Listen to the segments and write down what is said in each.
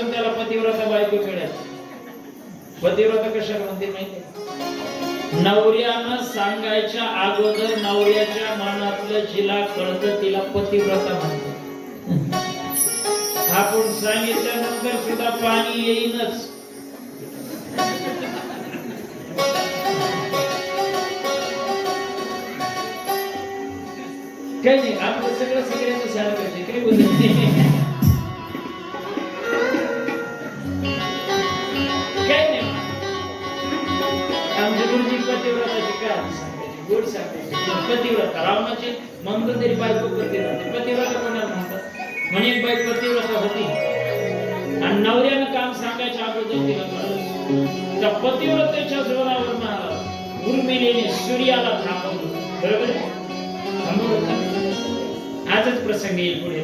असून त्याला पतिव्रता बायको मिळाली. पतिव्रता कशाला म्हणते माहिती? नवऱ्यानं सांगायच्या अगोदर नवऱ्याच्या मनातलं जिला कळतं तिला पतिव्रता म्हणते. आपण सांगितल्यानंतर सुद्धा पाणी येईनच. काही नाही, आपलं सगळं सगळ्यांचं सारखं आहे, काही बोलत नाही. काही नाही, आमच्या गुरुजी पतिव्रताची काय सांगायची, गोड सांगायची. पतिव्रता रावणाची म्हणतो तरी बायको पतिव्रता. पतिव्रता कोणाला म्हणतात? म्हणे एक बाई पतिव्रता होती आणि नवऱ्यानं काम सांगायच्या अगोदर तिला कळलं. त्या पतिव्रतेच्या जोरावर महाराज उर्मिलेने सूर्याला थांबवलं. बरोबर आहे? आजच प्रसंग येईल पुढे.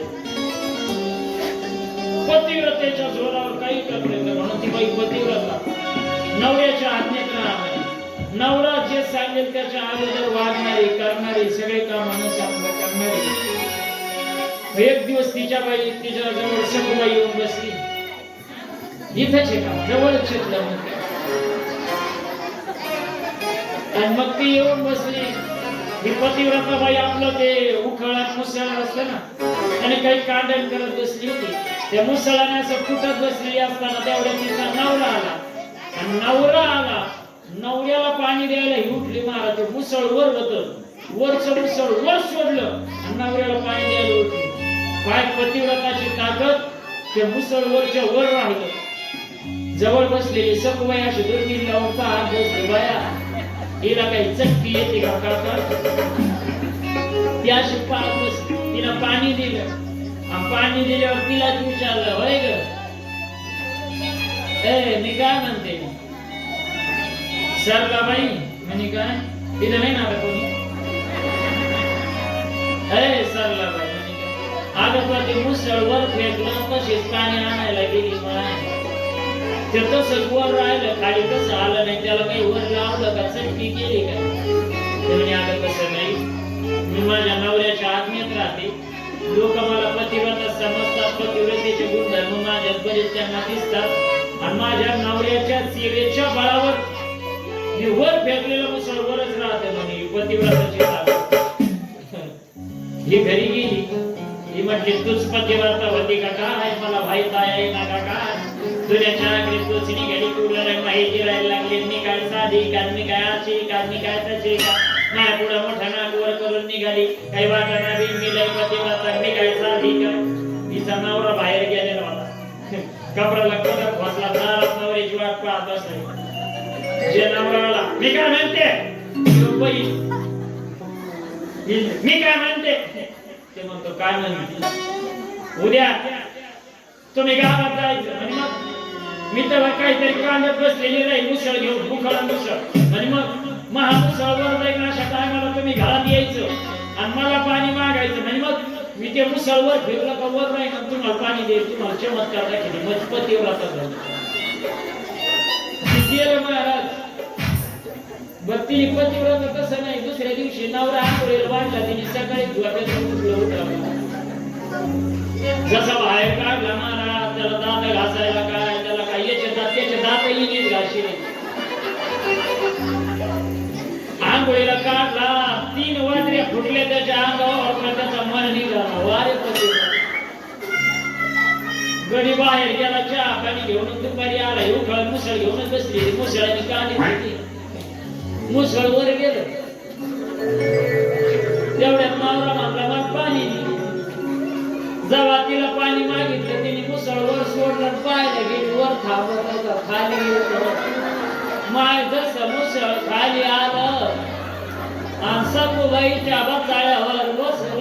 पतिव्रतेच्या जोरावर काही करता म्हणून ती बाई पतिव्रता नवऱ्याच्या आज्ञेत राहणारी, नवरा जे सांगेल त्याच्या अगोदर वागणारी, करणारी, सगळे काम अनुसार करणारी. एक दिवस तिच्या जवळ सखूबाई येऊन बसली. इथंच आहे का? जवळच शेतलं म्हणते. आणि मग ती येऊन बसली. ही पतिव्रता बाई आपलं ते उखळात मुसळ असतं ना, आणि काही कांडण करत बसली होती. त्या मुसळाने असं फुटत बसलेली असताना तेवढ्या तिचा नवरा आला. आणि नवरा आला, नवऱ्याला पाणी द्यायला ही उठली. महाराज ते मुसळ वर होतं, वरचं मुसळ वर सोडलं आणि नवऱ्याला पाणी द्यायला उठली. काय पतिव्रताची ताकद! ते मुसळ वरच्या वर राहिलं. जवळ बसलेली सखूबाई अशी दुर्बीण लावून पाहत बसली. बाया, हिला काही चटकी येते का काका? ती अशी पाहत बसली. तिला पाणी दिलं. पाणी दिल्यावर तिलाच विचारलं, होय ग, मी काय म्हणते? सरला बाई म्हणे काय? तिला नाही ना आता कोणी? सरला बाई म्हणे अगं ते मुसळ वर फेकलं, तशीच पाणी आणायला गेली. ते तसंच वर राहिलं, खाली कसं आलं नाही. त्याला काही वर लावलं का, चटकी केली का? ते म्हणे अगं कसं नाही, मी माझ्या नवऱ्याच्या आज्ञेत राहते. लोक मला पतिव्रता समजतात, पतिव्रतेचे गुणधर्म माझ्यात बरेच त्यांना दिसतात. आणि माझ्या नवऱ्याच्या सेवेच्या बळावर मी वर फेकलेलं मुसळ वरच राहते. म्हणे पतिव्रताची ताकद. ही घरी गेली. ही म्हटली तूच पतिव्रता होती का? काय मला माहित आहे ना का? तुझ्या चाकरी तूच निघाली, तुला माहिती राहायला लागली. मी काय साधी का, मी काय अशी का, मी काय तशी का? नाही पुढे मोठा नागवर करून निघाली. काही वाटाणा बी मी लय पतिव्रता, मी काय साधी का? तिचा नवरा बाहेर गेलेला होता. कपड्याला कपडा खोसला, दारात नवऱ्याची वाट पाहत बसली. जे नवऱ्याला मी काय म्हणते, मी काय म्हणते, ते म्हणतो काय म्हणते? उद्या तुम्ही गावात जायचं. आणि मग मी तेव्हा काहीतरी कांदत बसलेली राहील मुसळ घेऊन, उखळा मुसळ. आणि मग महामुसळ वर जाईल. अशा टायमाला तुम्ही घरात यायचं आणि मला पाणी मागायचं. आणि मग मी ते मुसळ वर फिरलं का वर राहील आणि तुम्हाला पाणी देईल. तुम्हाला चमत्कार दाखवली. मग पतिव्रता झाली. महाराज भक्ती पतिव्रता तसं नाही. दुसऱ्या दिवशी नवरा आंघोळीला वाढला, तिने सकाळी उठला. जसा बाहेर काढला महाराज, त्याला दात घासायला काय, त्याला काय याचे दात, त्याचे दातही नीट घासले. आंघोळीला काढला, 3 वाजऱ्या फुटल्या त्याच्या अंगावर, त्याचा मन निघाला. वारे पतिव्रता. गडी बाहेर गेला, चहा पाणी घेऊन दुपारी आला. उखळ मुसळ घेऊनच बसली. मुसळाने काढली होती. मुसळ वर गेलं. तेवढ्यात नवरा म्हणला मग पाणी दे. जेव्हा तिला पाणी मागितलं, तिने मुसळ वर सोडलं, पाहायला गेली. वर थांबत खाली गेलं. माय जसं मुसळ खाली आलं आणि सखूबाईच्या बसाळ्यावर बसलं.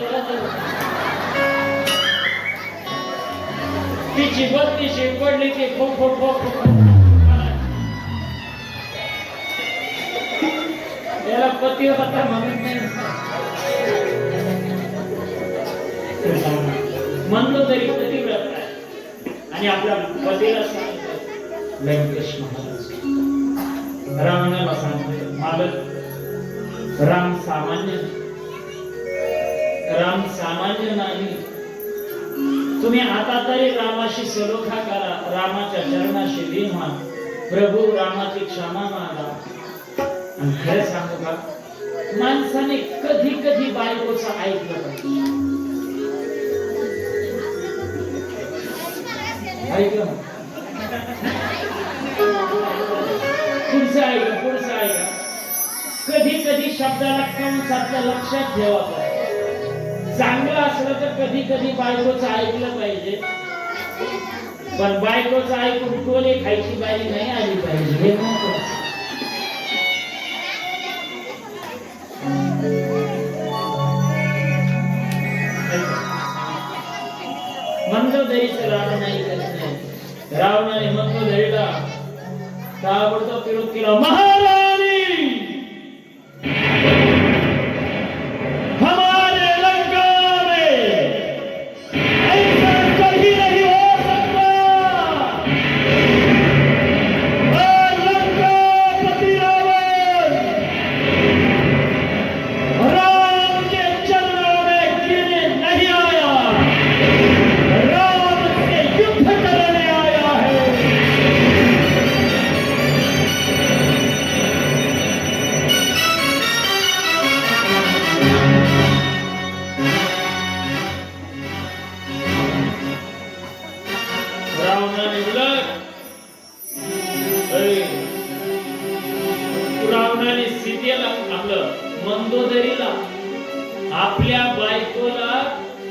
तिची बत्तीशी पडली की खो खो खो खो. याला पतिव्रता म्हणत नाही. म्हणतो तरी पतिव्रता आहे. आणि आपल्या पतीला सांगतो लंकेश महाराज रावणाला सांगतो, मालक राम सामान्य नाही. तुम्ही आता तरी रामाशी सलोखा करा, रामाच्या चरणाशी लीन व्हा, प्रभू रामाची क्षमा मागा. आणि खरं सांगू का, माणसाने कधी कधी बायकोचं ऐकलं पाहिजे. ऐकलं पुढचं ऐका, पुढचं ऐका. कधी कधी शब्दाला कंसातलं लक्षात ठेवा पाहिजे. चांगलं असलं तर कधी कधी बायकोचं ऐकलं पाहिजे, पण बायकोचं ऐकून टोले खायची बारी नाही आली पाहिजे. हे महत्वाचं. मंदोदरीचं रावण ऐकत नाही. रावणाने मंदोदरीला ताबडतोब विरोध केला. महाराणी, हमारे लंका में ऐसा कभी नहीं हो सकता. लंकापति रावण राम के चरणों में गिरने नहीं आया, राम से युद्ध करने आया है. रावणाने सीतेला, आपलं मंदोदरीला, आपल्या बायकोला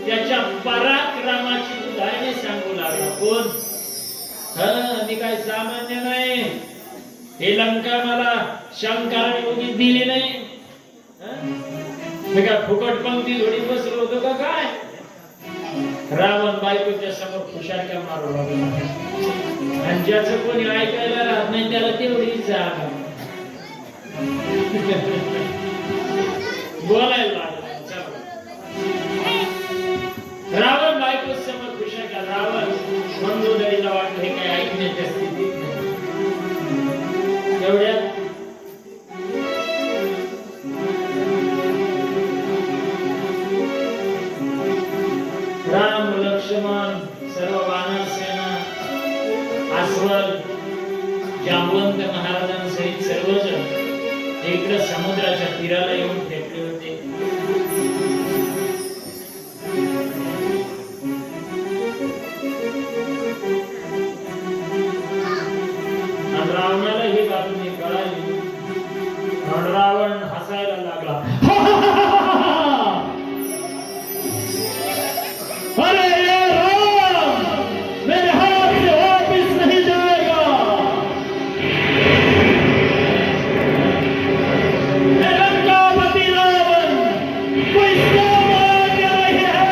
त्याच्या पराक्रमाची उदाहरणे सांगू लागला. कोण? मी काय सामान्य नाही. हे लंका मला शंकराने उगी दिली नाही. मी काय फुकट पंक्ती जोडी बसलो होतो का काय? रावण बायकोच्या समोर खुशालक्या मारू लागला. आणि ज्याचं कोणी ऐकायला राहत नाही त्याला तेवढीच जागा बोलायला लागला. रावण बायको समोर खुशालक्या. रावण मंदोदरीला वाटलं हे काय ऐकण्याच्या स्थितीत नाही. एवढ्यात राम, लक्ष्मण, सर्व वानर सेना, अस्वल, जांबवंत महाराजांसहित सर्वजण इकडे समुद्राच्या तीराला येऊन ठेपले होते. आणि रावणाला ही बातमी कळाली. रावण हसायला लागला. अरे ये राम, मेरे हाथ से वापिस नहीं जाएगा. लंकापति रावण कोई सामान्य नहीं है.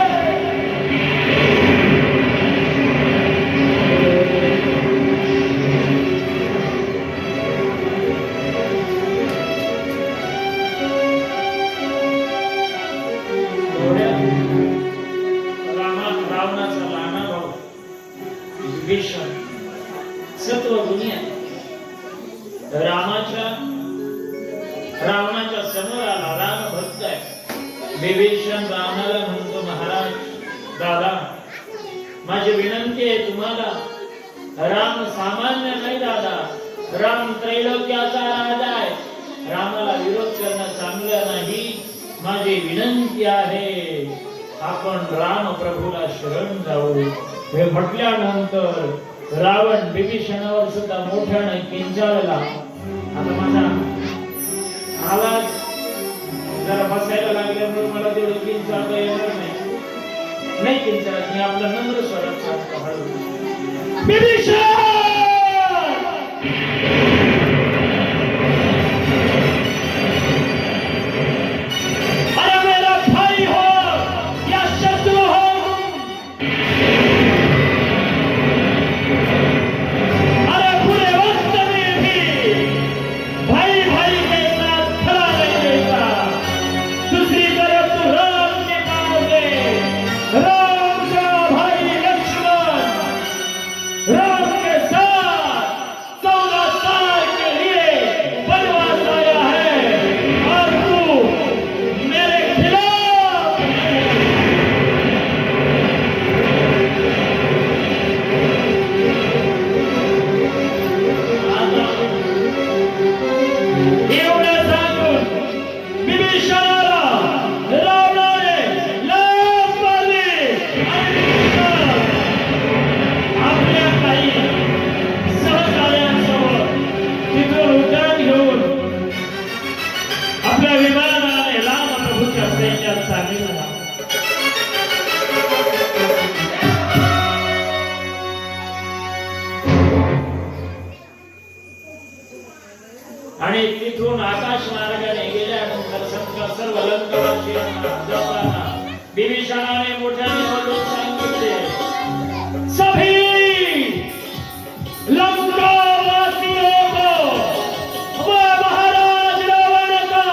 रावणाचा लहाना भाऊ विभीषण सत्व दुनिया रावणाच्या समोर आला. राम भक्त आहे. विभीषण रावणाला म्हणतो, महाराज, दादा, माझी विनंती आहे तुम्हाला. राम सामान्य नाही दादा, राम त्रैलोक्याचा राजा आहे. रामाला विरोध करणं चांगलं नाही. माझी विनंती आहे, आपण राम प्रभूला शरण जाऊ. हे म्हटल्यानंतर रावण विभीषणावर सुद्धा मोठ्याने किंचाळला. आता माझा आवाज जरा बसायला लागल्यामुळे मला तेवढं किंचाळता येणार नाही किंचाळत. मी आपला नम्र स्वरात सांगतो, हळू. विभीषण, राम के आणि तिथून आकाश मार्गाने गेल्यानंतर सर्व लंकावासियांना विभीषणाने मोठ्याने बोलून सांगितले, सभी लंकावासियों को वो महाराज रावण का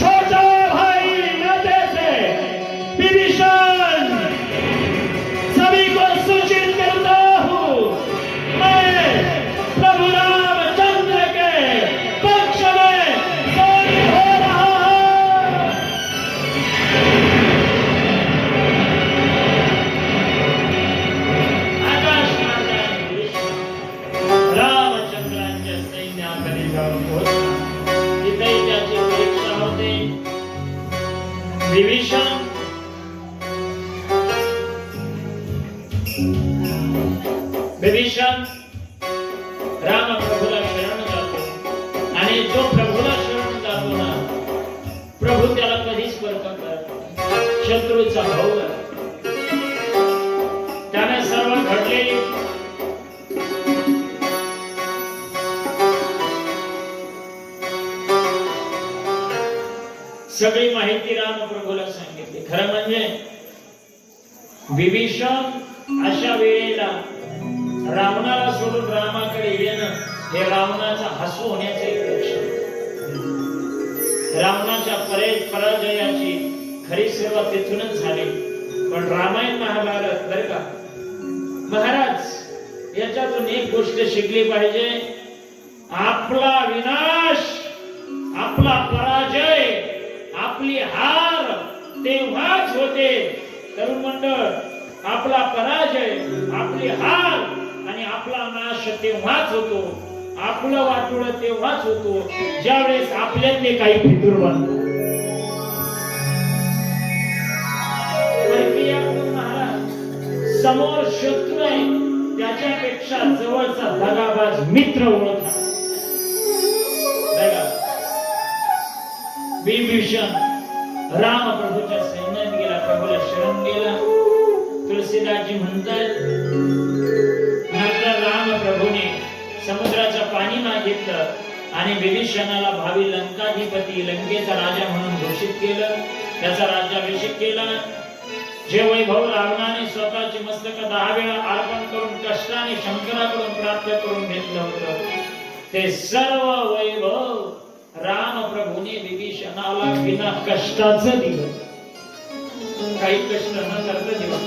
छोटा भाई नाते से विभीषण सभी को सूचित करता हूँ, मैं प्रभु रामचंद्र के पक्ष में सोनी हो रहा हूँ। आकाश मार्गाने रामचंद्रांच्या सैन्याकडे जाऊन पोहोचला। तिथे त्याची परीक्षा होते। विभीषण राम प्रभूला शरण जातो आणि जो प्रभूला शरण जातो ना, प्रभू त्याला कधीच परखत नाही। शत्रूचा भाऊ आहे, त्याने सर्व घडलेली सगळी माहिती राम प्रभूला सांगितली। खरं म्हणजे विभीषण अशा वेळेला रावणाला सोडून रामाकडे येणं हे रावणाचा हसू होण्याचे एक लक्षण। रावणाच्या पराजयाची खरी सुरुवात तिथूनच झाली। पण रामायण महाभारत बरं का महाराज, याच्यातून एक गोष्ट शिकली पाहिजे, आपला विनाश, आपला पराजय, आपली हार तेव्हाच होते। तरुण मंडळ, आपला पराजय, आपली हार आणि आपला नाश तेव्हाच होतो, आपलं वाटोळ तेव्हाच होतो ज्यावेळेस आपल्यातले काही फितूर बनतात। महाराज समोर शत्रू आहे, त्याच्यापेक्षा जवळचा दगाबाज मित्र ओळखा। विभीषण राम प्रभूच्या सैन्यात गेला, प्रभूला शरण गेला। तुलसीदासजी म्हणतात, नंतर राम प्रभूने समुद्राचं पाणी मागितलं आणि विभीषणाला भावी लंकाधिपती, लंकेचा राजा म्हणून घोषित केलं, त्याचा राज्याभिषेक केला। जे वैभव रावणाने स्वतःचे मस्तक 10 वेळा अर्पण करून कष्टाने शंकराकडून प्राप्त करून घेतलं होतं, ते सर्व वैभव राम प्रभूने विभीषणाला बिना कष्टाचं दिलं, काही कष्ट न करता दिलं।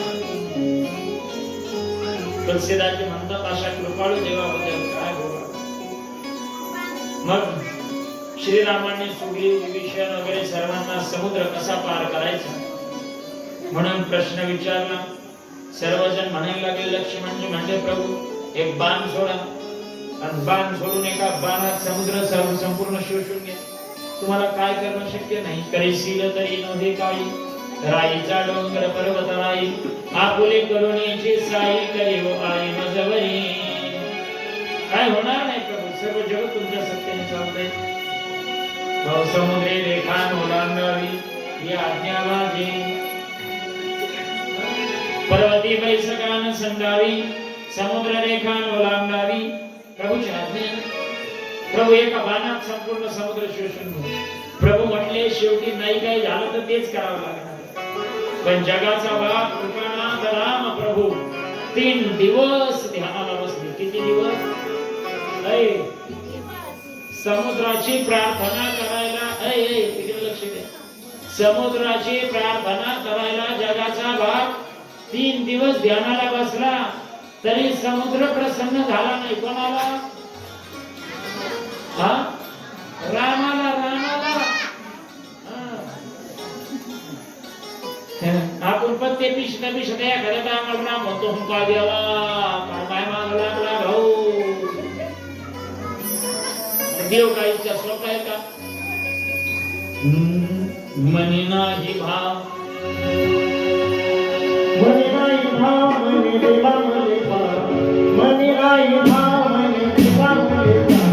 तुलसीदासजी म्हणतात, अशा कृपाळू देवाबद्दल काय बोला। मग श्रीरामाने सुग्रीव, विभीषण वगैरे सर्वांना समुद्र कसा पार करायचा म्हणून प्रश्न विचारला। सर्वजण म्हणायला लागले, लक्ष्मणजी म्हणजे प्रभू एक बाण सोडा, आणि बाण सोडून एका बाणात समुद्र संपूर्ण शोषून घे, तुम्हाला काय करणं शक्य नाही। करीशील तरी नव्हे काही, राईचा डोंगर पर्वत राई, आपुले करुणेची साई करीव आई मजवरी। काय होणार नाही प्रभू, सर्व जग तुमच्या सत्तेने चालतंय। समुद्रे रेखा ओलांडावी ही आज्ञा माझी, पर्वती बैसकान संडावी, समुद्र रेखा ओलांडावी, प्रभूची आज्ञा। प्रभू एका बाणात संपूर्ण समुद्र शोषून घेऊ। प्रभू म्हटले, शेवटी नाही काही झालं तर तेच करावं लागणार, पण जगाचा बाप कृपानाथ राम प्रभू 3 दिवस ध्यानाला बसले। किती दिवस? समुद्राची प्रार्थना करायला, तिकडे लक्ष द्या, समुद्राची प्रार्थना करायला जगाचा बाप 3 दिवस ध्यानाला बसला, तरी समुद्र प्रसन्न झाला नाही। कोणाला? रामाला। आपण प्रत्येक पिशत एखाद्या टायमाला राम म्हणतो, हुंका द्यावा काय माग लागला भाऊ, देव काही इतका सोपा आहे का? मनी नाही भाव, मनी नाही भाव, मनी देवा मनी भाव, मनी नाही भाव, मनी देवा मनी भाव।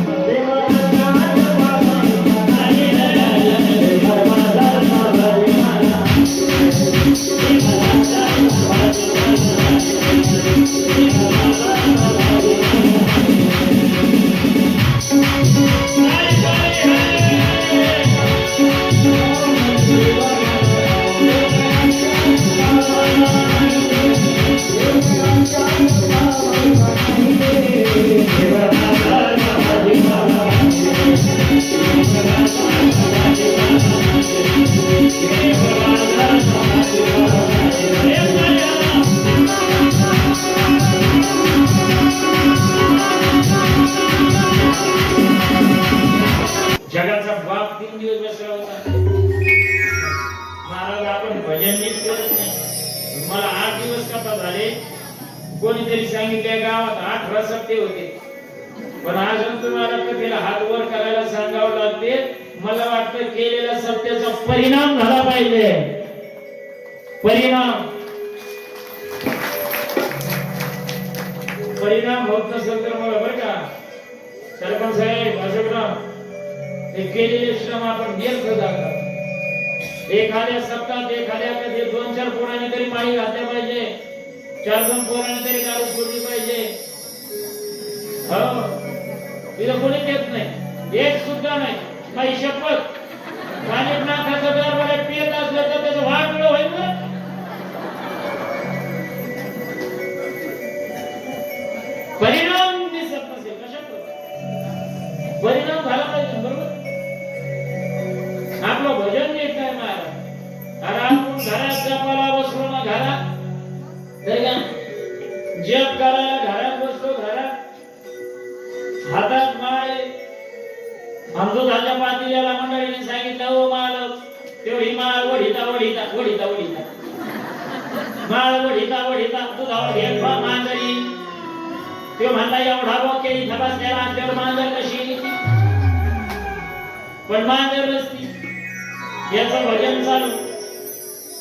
सांगितले गावात 18 सप्ते होते, पण अजून तुम्हाला कधीला हात वर करायला सांगावं लागते. मला वाटतं केलेल्या सत्याचा परिणाम झाला पाहिजे. परिणाम होत नसेल तर मला बरं का सरपंच साहेब अशोकराव, हे केलेले श्रम आपण व्यर्थ जातात. एखाद्या सप्ताहात एखाद्या कधी 2-4 पोरांनी तरी माळी घातल्या पाहिजे, 4-2 पोरांनी तरी दारू सोडली पाहिजे. हो, तिला कोणी देत नाही, एक सुद्धा नाही. काही शपथ पाणी नाकाचं दरबार पियत असलं तर त्याचं वाट होईल ना. परिणाम दिसत नसेल कशात परिणाम झाला पाहिजे. बरोबर, आपलं भजन नीट नाही महाराज. अरे आपण घरात जपाला बसलो ना, घरात तर का जप करायला घरात बसतो, घरात हातात माळ. आमच्या पातील्याला मंडळीने सांगितलं, ओ मालक तेवढी माळ वढिता वढिता वढिता वढिता माळ वढिता वढिता तुझा घेत मांजरी. तो म्हणला एवढा वाक्य इथं बसल्याला आपल्यावर मांजर कशी, पण मांजर नसती. याचं भजन चालू,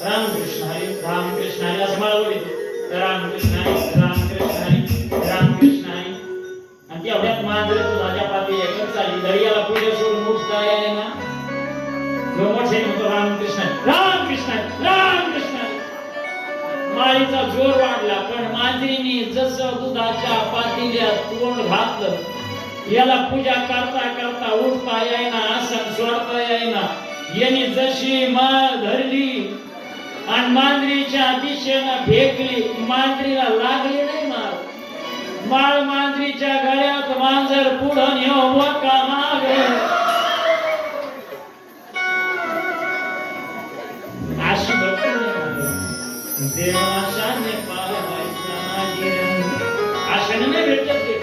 रामकृष्ण हरी रामकृष्ण हरी असं माळ वढितो, रामकृष्ण हरी रामकृष्ण हरी रामकृष्ण हरी. आणि तेवढ्यात मांजर तुझ्या पाती एकच चालली. दर्याला पूजा सोडून उठता याय ना, जो मोठे म्हणतो रामकृष्ण रामकृष्ण रामकृष्ण. माळीचा जोर वाढला, पण मांजरीने जसं दुधाच्या पातेल्यात तोंड घातलं, याला पूजा करता करता उठता येईना, आसन सोडता येईना. याने जशी माळ धरली आणि मांजरीच्या दिशेनं फेकली, मांजरीला लागली नाही माळ. माळ मांजरीच्या गळ्यात, मांजर पुढं नेऊ का मागे. अशी देवाशाने पाहायचा नाही, आशाने नाही भेटत ते.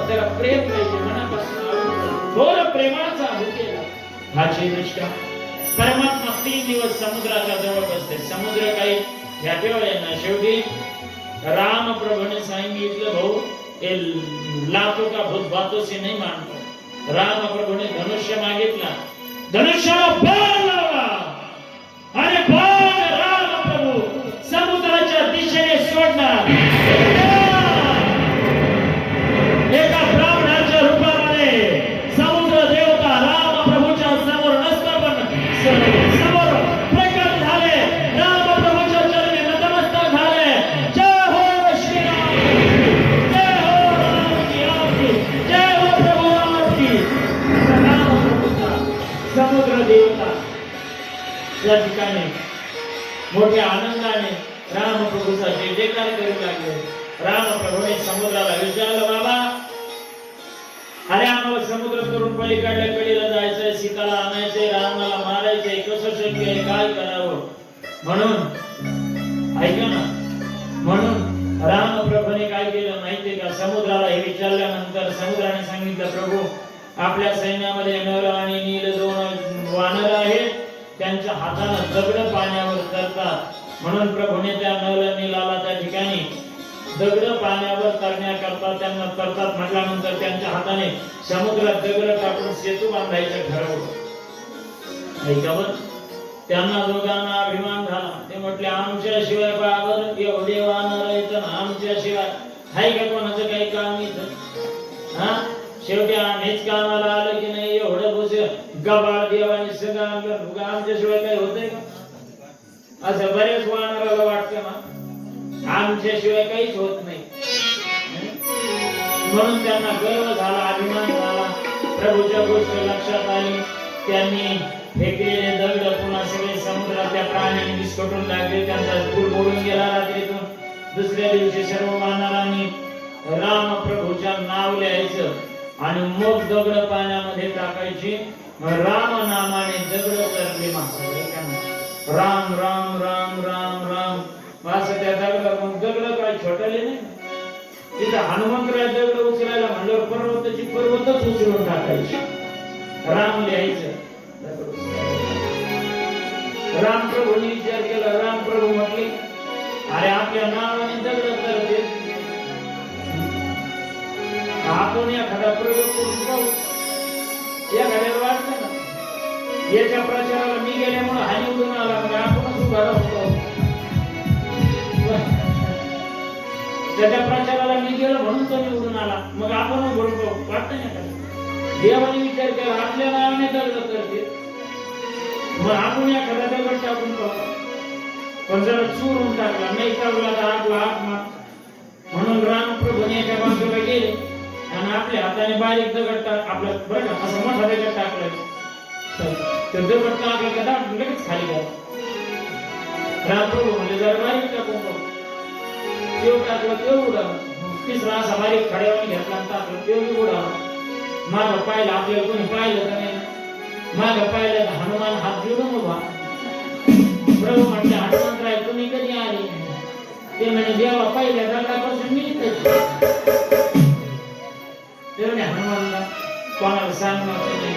त्याला प्रेम पाहिजे मनापासून, थोर प्रेमाचा भुकेला हाची निष्ठा. परमात्मा 3 दिवस समुद्राच्या जवळ बसते. समुद्र काही ह्यापेवर येणार. शेवटी राम प्रभु ने सांगितलं, भाऊ ये लातों का भूत बातों से नहीं मानता. राम प्रभु ने धनुष्य मागितला, धनुष्याला बाण लावला. अरे बाण राम प्रभु समुद्राच्या दिशेने सोडणार. एका ब्राह्मणाच्या रूपामध्ये समुद्र देवता राम प्रभूच्या समोर नसता, पण समोर प्रकट झाले. राम प्रभूच्या चरणी नतमस्तक झाले. जय हो श्रीराम, जय हो राम की आरती, जय हो प्रभु राम की. राम प्रभूचा समुद्र देवता या ठिकाणी मोठ्या आनंदाने राम प्रभूचा जय जयकार करू लागले. राम प्रभूने समुद्राला विचारलं, बाबा अरे आम्हाला समुद्र करून पलीकडल्या कडेला जायचंय, सीताला आणायचंय, रामाला मारायचंय, कसं शक्य आहे, काय करावं. म्हणून ऐका ना, म्हणून राम प्रभूने काय केलं माहितीये का, समुद्राला हे विचारल्यानंतर समुद्राने सांगितलं, प्रभू आपल्या सैन्यामध्ये नर आणि नील 2 वानर आहेत, त्यांच्या हातानं दगड पाण्यावर तरतात. म्हणून प्रभूने त्या नर नीलाला त्या ठिकाणी दगड पाण्यावर तरण्याकरता त्यांना तरतात म्हटल्यानंतर त्यांच्या हाताने समुद्रात दगड टाकून सेतू बांधायचं ठरवलं. ऐकावं, त्यांना दोघांना अभिमान झाला. ते म्हटले, आमच्याशिवाय बाबर एवढे वानर आहेत, आमच्याशिवाय हाय का कोणाचं काही काम इथं. हा, शेवटी आम्हीच कामाला आलं की नाही, एवढं बस गबाळ देवाने सगळं आणलं, आमच्याशिवाय काही होतंय का. असं बरेच वानराला वाटतं ना, आमच्याशिवाय काहीच होत नाही. म्हणून त्यांना गर्व झाला, अभिमान झाला. प्रभूच्या गोष्ट लक्षात आली. त्यांनी फेकलेले दगड पुन्हा सगळे समुद्रातल्या प्राण्यांनी विस्फोटून लागले. त्यांचा पूल मोडून गेला रात्रीतून. दुसऱ्या दिवशी सर्व वानरांनी राम प्रभूच्या नाव लिहायचं आणि मग दगड पाण्यामध्ये टाकायची. राम नामाने दगड तरली मागतात. राम राम राम राम राम असं त्या दगड काय छोटले नाही. तिथं हनुमंतराय दगड उचलायला म्हणल्यावर पर्वतच उचलून टाकायची. राम लिहायचं. राम प्रभूंनी विचार केला. राम प्रभू म्हटले, अरे आपल्या नावाने दगड तर प्रयोग करून पाहू. एखाद्याला वाटतं ना याच्या प्रचाराला मी गेल्यामुळे हा निवडून आला, मग आपणच उभा राहतो. त्याच्या प्रचाराला मी गेलो म्हणून तो निवडून आला, मग आपण बरोबर वाटतं ना. देवाने विचार केला आपल्या नावाने दगड करते, मग आपण एखादा दगड टाकून पाहू. पण जरा चुरून टाकला नाही टाकला तर आपला आत्मा. म्हणून रामप्रभूने एका बाजूला गेले आणि आपल्या हाताने बारीक दगड टाक आपलं बरं का असं मोठा दगड टाकलं. ते दगड टाकलं का दाब लगेच खाली गेला. रामप्रभू म्हणजे जरा बारीक टाकून पाहू. तेव टाकलं तेव उडालं. तिसरा असा बारीक खड्यावर घेतला टाकलं तेव उडालं. मागं पाहिलं आपल्याला कोणी पाहिलं का नाही. मागं पाहिलं तर हनुमान हात जोडून उभा. प्रभू म्हणजे हनुमंतराय तुम्ही कधी आले. ते म्हणजे देवा पहिल्या दगडापासून मी तेवढे हनुमानला कोणाला सांगणार नाही.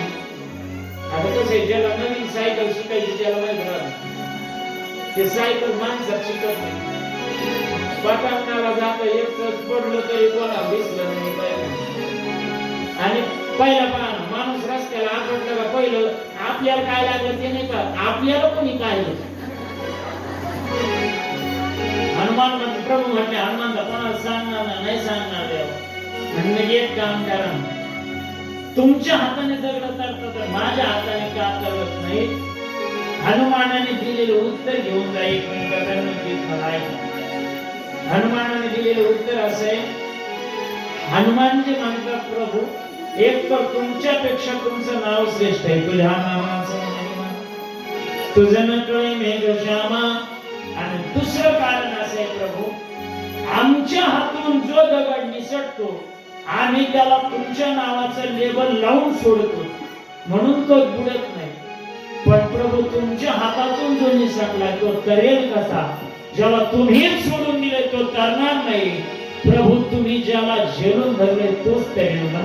आता कसं आहे ज्याला नवीन सायकल शिकायची त्याला माहिती राहत ते सायकल माणसात शिकत नाही. पटांगणाला जातं एक तास पडलं तरी कोणाला दिसलं नाही. आणि पहिला पाहणं माणूस रस्त्याला आपटलं का पहिलं आपल्याला काय लागलं ते नाही का आपल्याला कोणी काय हनुमान म्हणजे प्रभू म्हटले हनुमानला कोणाला सांगणार नाही सांगणार देव. म्हणजे एक काम करा तुमच्या हाताने दगड तरतात तर माझ्या हाताने का तरत नाही. हनुमानाने दिलेलं उत्तर घेऊन जा. एक मिनिट मला हनुमानाने दिलेलं उत्तर असे हनुमान जे म्हणतात प्रभू एक तर तुमच्यापेक्षा तुमचं नाव श्रेष्ठ आहे. तुझ्या नावाचं तुझं नकळे मेघश्यामा. आणि दुसरं कारण असं आहे प्रभू आमच्या हातून जो दगड निसटतो आम्ही त्याला तुमच्या नावाचं लेबल लावून सोडतो म्हणून तो बुडत नाही. पण प्रभू तुमच्या हातातून जो निसटला तो तरेल कसा. ज्याला तुम्हीच सोडून दिले तो तरणार नाही. प्रभू तुम्ही ज्याला झेलून धरले तोच तरेल ना.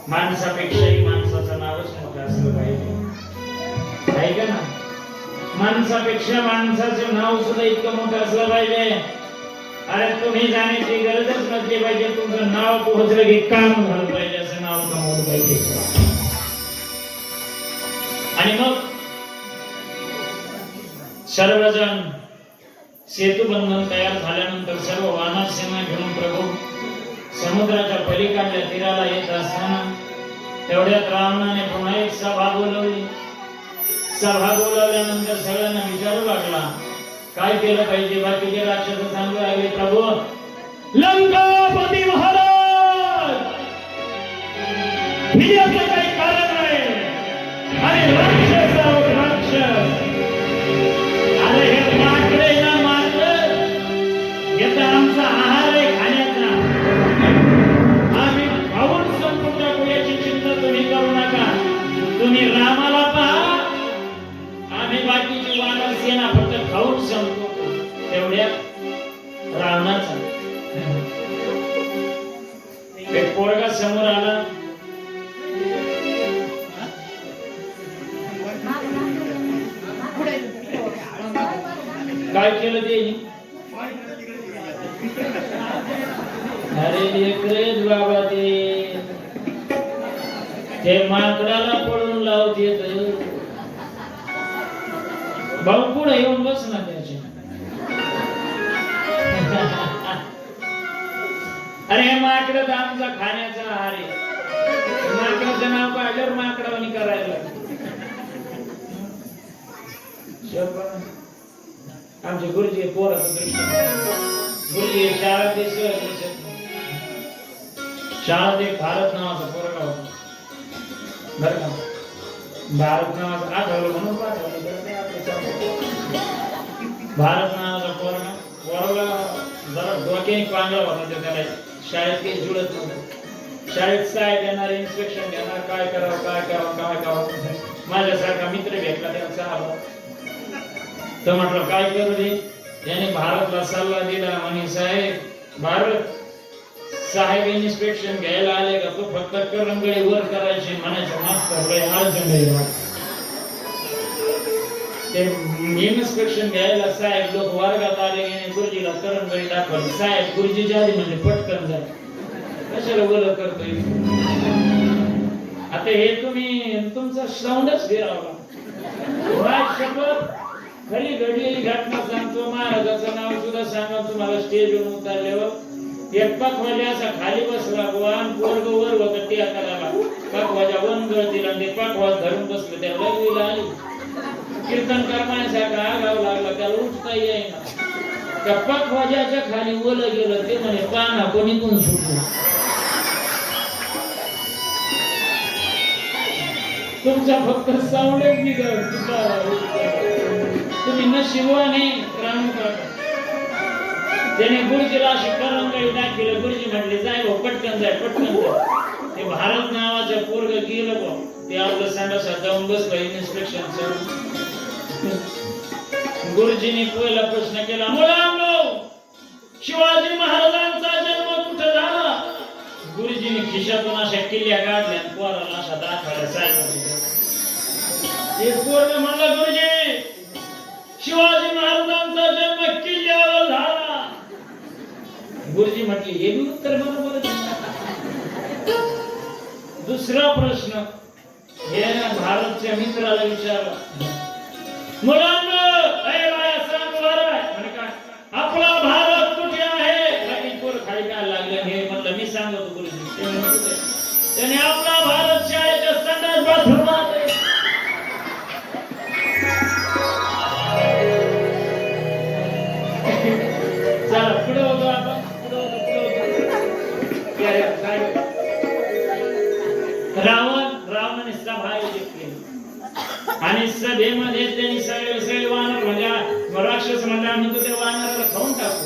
माणसापेक्षाही माणसाचं नावच मोठं असलं पाहिजे. आहे का ना. माणसापेक्षा माणसाचं नाव सुद्धा इतकं मोठं असलं पाहिजे. अरे तुम्ही जाण्याची गरजच नसली पाहिजे. तुमचं नाव पोहोचलं की काम झालं पाहिजे. असं नाव कमवलं पाहिजे. आणि मग सर्वजण सेतुबंधन तयार झाल्यानंतर सर्व वानर सेना घेऊन प्रभू समुद्राच्या पलीकडल्या तीराला येत असताना तेवढ्यात रावणाने पुन्हा एक सभा बोलवली. सभा बोलवल्यानंतर सगळ्यांना विचारू लागला काय केलं पाहिजे. बाकीचे राक्षस सांगू लागले प्रभू लंकापती महाराज ही असं काही कारण नाही. अरे राक्षस अरे हे माकडे ना मात्र याचा आमचा आहार आहे खाण्याचा. आम्ही खाऊन संपून टाकू याची चिंता तुम्ही करू नका. तुम्ही रामाला पहा. आम्ही बाकीची वानर सेना फक्त खाऊन संपतो. तेवढ्यात रावणाचा एक पोरगा समोर आला. काय केलं ते. अरे लेकरेच बाबा ते माकडाला पळून लावते. भाऊ पुढे येऊन बस ना त्याचे. अरे माकड तर आमचा खाण्याचा आहार आहे. माकडाचं नाव काढल्यावर माकडावानी करायला आमचे गुरुजी पोराचं दृश्य. गुरुजी शाळा ते शाळा ते भारत नावाचा पोरगा होता बरं का. भारत नावाचा आठवलं म्हणून पाठवलं. भारत नावाचा पोरगा जरा डोक्याने पांगळा होता. त्याला शाळेत काही जुळत नव्हतं. शाळेत साहेब येणार, इन्स्पेक्शन घेणार, काय करावं. माझ्यासारखा मित्र भेटला त्यांचा आला. तर म्हटलं काय करू दे. त्याने भारतला सल्ला दिला म्हणे साहेब भारत साहेब इन्स्पेक्शन घ्यायला आले का तो फक्त करंगळी वर करायची म्हणायचं मास्तर ते इन्स्पेक्शन घ्यायला साहेब लोक वर्गात आले गुरुजीला करंगळी दाखवली. साहेब गुरुजी आधी म्हणजे पटकन जा कशाला बोल करतोय. आता हे तुम्ही तुमचा साऊंडच फिरावला. शपथ खरी घडलेली घटना सांगतो. महाराजाचं नाव सुद्धा सांगा तुम्हाला स्टेजवर उतरल्यावर एक पखवाजा असा खाली बसला वाहन पोरग वर होत ते करायला पखवाजा वन गळतीला ते पखवाज धरून बसले. त्या लघवीला आली कीर्तन करण्यासारखा आगाव लागला. त्याला उठता येईना. त्या पखवाजाच्या खाली ओलं गेलं. ते म्हणे पाना कोणी कोण सुटलं. तुमचा फक्त साऊंडच निघाल. तुम्ही नशिबाने राम करा. त्याने गुरुजीला अशी करंगळी दाखवली. गुरुजी म्हटले जाय भाऊ पटकन जाय पटकन जाय. ते भारत नावाचं पोरग गेलं भाऊ. ते आपलं संडासात जाऊन बसलं इन्स्पेक्शनचं. गुरुजींनी पहिला प्रश्न केला मुलांनो शिवाजी महाराजांचा जन्म कुठे झाला. गुरुजींनी खिशातून अशा किल्ल्या काढल्या पोराला अशा दाखवल्या. साहेब ते पोरग म्हणलं गुरुजी शिवाजी महाराजांचा जन्म किल्ल्यावर झाला. गुरुजी म्हटले हे बी उत्तर बरोबर. दुसरा प्रश्न हे भारतच्या मित्राला विचारला मुलांना आपला भारत कुठे आहे. पोर खाली काय लागलं हे म्हणलं मी सांगतो गुरुजी. त्याने आपला भारत शाळेच्या संडास बाथरूमात आहे. चला पुढे होतो आपण. रावणाने सभा आयोजित केली आणि सभेमध्ये त्यांनी सगळे वानर म्हणजे राक्षस म्हणजे आम्ही तो त्या वानराला खाऊन टाकू.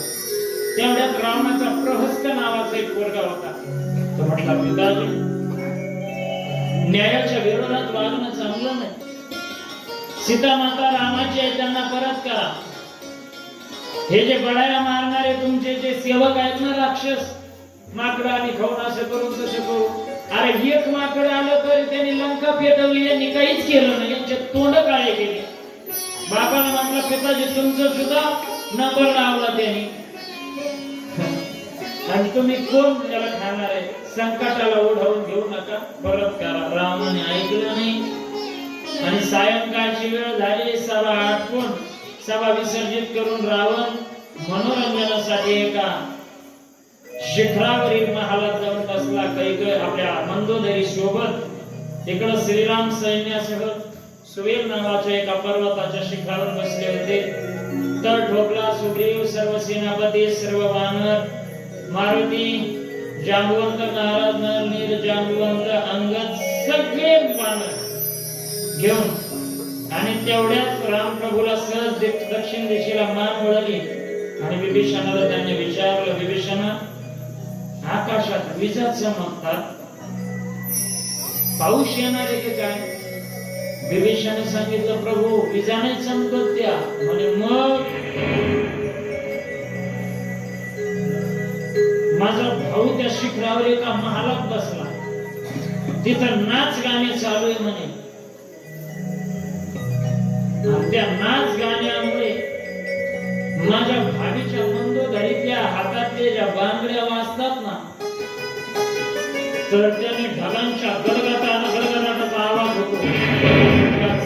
तेवढ्यात रावणाचा प्रहस्त नावाचा एक पोरगा होता. तो म्हटला पिताजी न्यायाच्या विरोधात वागणं चांगलं नाही. सीता माता रामाची आहे त्यांना परत करा. हे जे बडाया मारणारे तुमचे जे सेवक आहेत ना राक्षस माकडं आम्ही खाऊन असं करू तसं करू. अरे एक माकड आलं तरी त्यांनी लंका पेटवली. यांनी काहीच केलं नाही. यांचे तोंड काळे केले. बाबाला म्हटलं पिताजी तुमचं सुद्धा नंबर लावला त्यांनी आणि तुम्ही कोण त्याला खाणार आहे. संकटाला ओढवून घेऊ नका परत करा. रामाने ऐकलं नाही आणि सायंकाळची वेळ झाली. सभा आटपून सभा विसर्जित करून रावण मनोरंजनासाठी एका शिखरावरील महालात जाऊन बसला. काही आपल्या मंदोदरी सोबत. तिकडं श्रीराम सैन्यासह सुवेल नावाच्या एका पर्वताच्या शिखरावर बसले होते. तर ठोकला सुग्रीव सर्व सेनापती सर्व वानर मारुती जांबवंत नारद नल जांबवंत अंगद सगळे वानर घेऊन आणि तेवढ्यात रामप्रभूला सहज दक्षिण दिशेला मान वळली आणि विभीषणाला त्यांनी विचारलं विभीषणा आकाशात विजा चमकतात पाऊस येणार आहे की काय. विभीषणाने सांगितलं प्रभू विजा नाही चमकत त्या. म्हणे मग माझा भाऊ त्या शिखरावर एका महालात बसला. तिथं नाच गाणे चालू आहे म्हणे. त्या नाच गाण्यामुळे माझ्या भावीच्या मंदोदरीतल्या हातातले ज्या बांगड्या वाजतात ना तर त्याने ढगांच्या गडगडाटाचा आवाज होतो.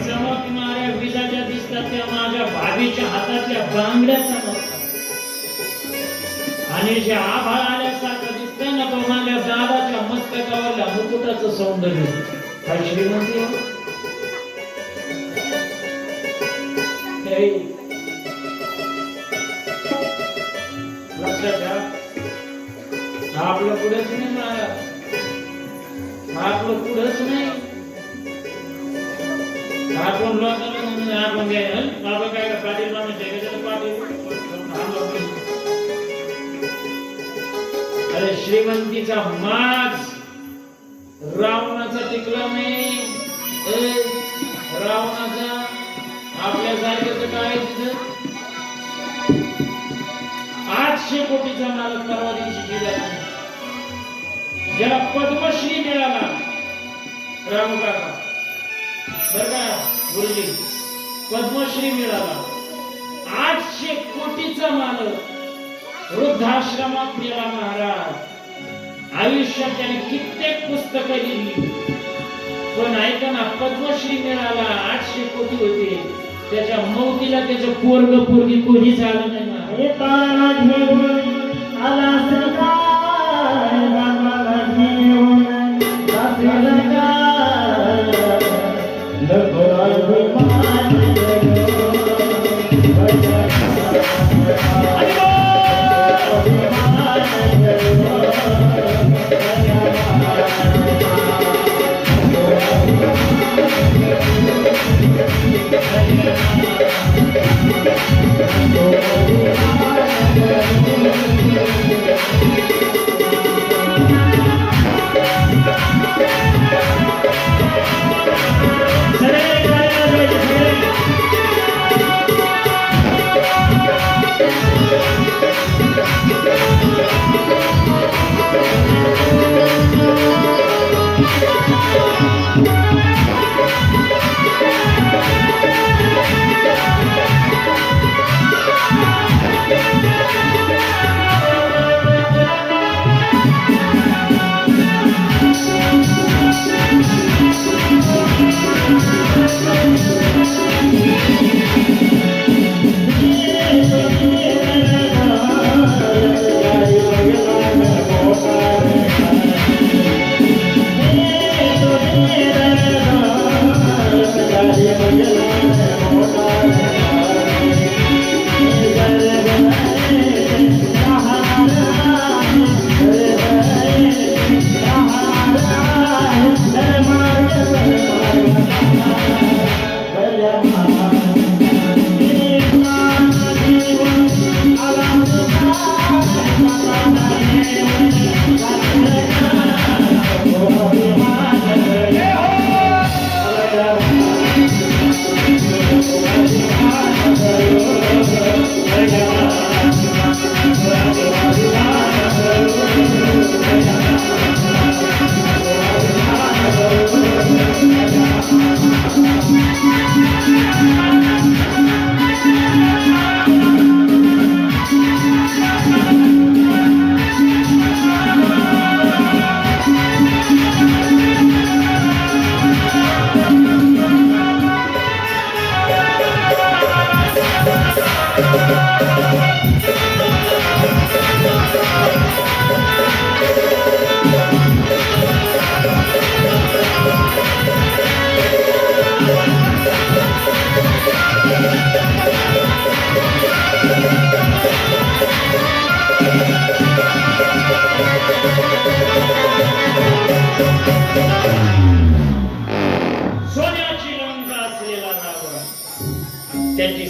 चमकणाऱ्या विजा ज्या दिसतात त्या माझ्या भावीच्या हातातल्या बांगड्या चमकतात आणि जे आभाळ आल्यासारखं दिसतंय ना तो माझ्या दादाच्या मस्तकावरल्या मुकुटाचं सौंदर्य. काय श्रीमंती लक्षात घ्या. आपलं पुढेच नाही महाराज. आपलं पुढेच नाही. आपण लोकांना आपण बाबा काय पाटील माणूस आहे का पाटील. अरे श्रीमंतीचा माज रावणाचा टिकला नाही. रावणाचा आपल्या जागेचं काय तिथं 800 कोटीचा मालक परवा दिवशी गेला. ज्याला पद्मश्री मिळाला रामू काका बर का गुरुजी पद्मश्री मिळाला. 800 कोटीचा मालक वृद्धाश्रमात गेला महाराज. आयुष्यात त्याने कित्येक पुस्तकं लिहिली पण ऐका ना पद्मश्री मिळाला. 800 कोटी होते त्याच्या मौतीला त्याचं पोरग पोरगी कोणीच आलं नाही ना. हे तारा घेऊन आला सरकार रामाला घेऊन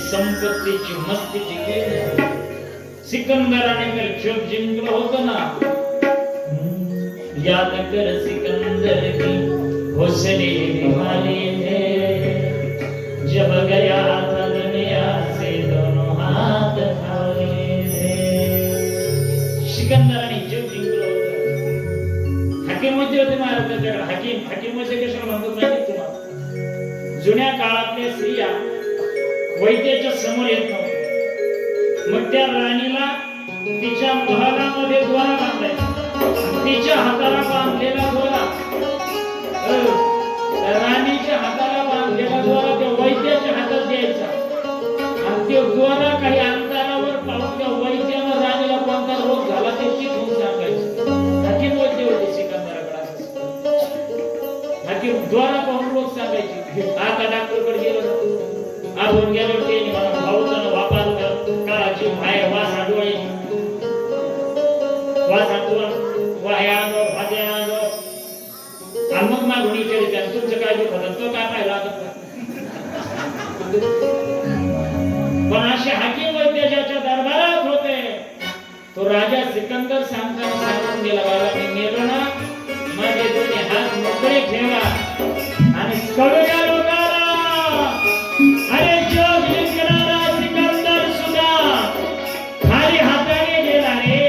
संपत्तीची मस्तीची केली. सिकंदराने मिरचोक जिंकलं होतं ना. याद कर सिकंदर की हौसले निभाले थे जब गया था दुनिया से दोनों हाथ थामे थे. सिकंदराने जग जिंकलं होतं. हाकीम होते महाराजांच्याकडे. हाकीम म्हणजे कशाला म्हणतो माहिती तुम्हाला. जुन्या काळातल्या स्त्रिया वैद्याच्या समोर येत नव्हत्या. मग त्या राणीला तिच्या महालामध्ये द्वारा बांधायचा. तिच्या हाताला बांधलेला द्वारा राणीच्या हाताला बांधलेला द्वारा त्या वैद्याच्या हातात द्यायचा. आणि ते द्वारा काही अंतरावर पाहून त्या वैद्यानं राणीला कोणता रोग झाला ते चिठून सांगायचं. हाकीम वैद्य होते सिकंदराकडे. हाकीम द्वारा पाहून रोग सांगायचे. आता डॉक्टरकडे गेलो आपण गेलो ते भाऊचं वापर काळाची बाहेर वासा डोळे वासातून वाह्या भाज्या आणि मग मागून विचारायचं तुमचं काय दुखत तो काय पाहिला पण असे हाकीम वैद्य ज्याच्या दरबारात होते तो राजा सिकंदर सांगताना सांगून गेला, बाबा मी मेलो ना, माझे दोन्ही हात मोकळे ठेवा आणि कळूया लोकांना, अरे जग जिंकणारा सिकंदर सुद्धा खाली हाताने गेला रे.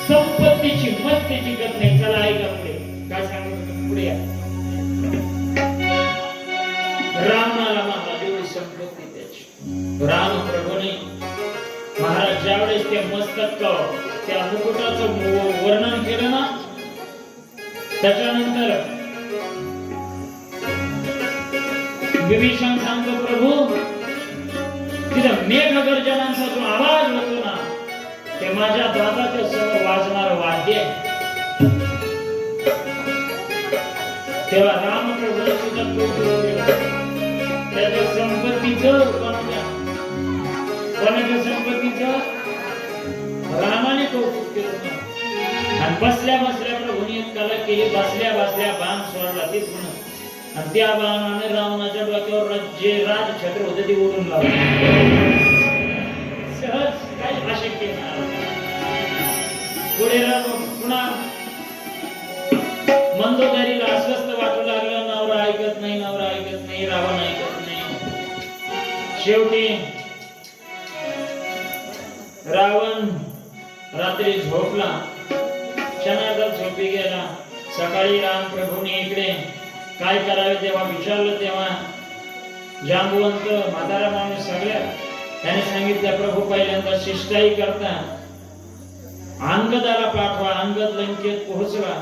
संपत्तीची मस्ती टिकत नाही. चला ऐका पुढे काय सांगतो, पुढे या. रामाला महादेव संपत्ती त्याची. राम प्रभूने महाराज ज्यावेळेस ते मस्तक त्या मुकुटाचं वर्णन केलं ना, त्याच्यानंतर विभीषण सांगतो, प्रभू तिथं मेघगर्जनांचा जो आवाज होतो ना, ते माझ्या दादाच्या समोर वाजणार वाद्य आहे. तेव्हा रामप्रभूने सुद्धा त्याच्या संपत्तीचं कोणाच्या संपत्तीचं रामाने कौतुक केलं. आणि बसल्या बसल्या प्रभूने एक कला केली, बसल्या बसल्या बाण सोडला तेच म्हणत, आणि त्या बाणाने रावणाच्या डोक्यावर जे राजछत्र होते ते ओढून लावले. सहज काही अशक्य नाही. पुढे पुन्हा मंदोदरीला अस्वस्थ वाटू लागलं, नवरा ऐकत नाही, नवरा ऐकत नाही, रावण ऐकत नाही. शेवटी रावण रात्री झोपला, क्षणार्धात झोपी गेला. सकाळी राम प्रभूने इकडे काय करावे तेव्हा विचारलं, तेव्हा जांबुवंत म्हातारा माणूस सगळ्या त्याने सांगितलं, प्रभू पहिल्यांदा शिष्टाई करता अंगदाला पाठवा. अंगद लंकेत पोहोचला.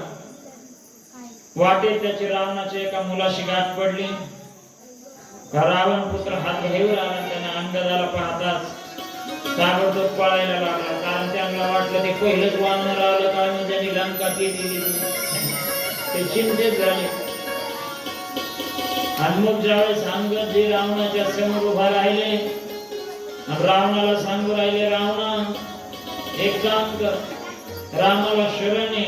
वाटेत त्याची रावणाच्या एका मुलाशी गाठ पडली. रावण पुत्र हात घेऊन आला. त्याने अंगदाला पाहताच ताबडतोब पळायला लागला, कारण त्यांना वाटलं ते पहिलंच वानर आलं काय, म्हणजे त्यांनी लंका केली. ते चिंतेत झाले. आणि मग ज्यावेळेस अंगद जे रावणाच्या समोर उभा राहिले, रावणाला सांगू राहिले, रावणा एक काम कर, रामाला शरण ये,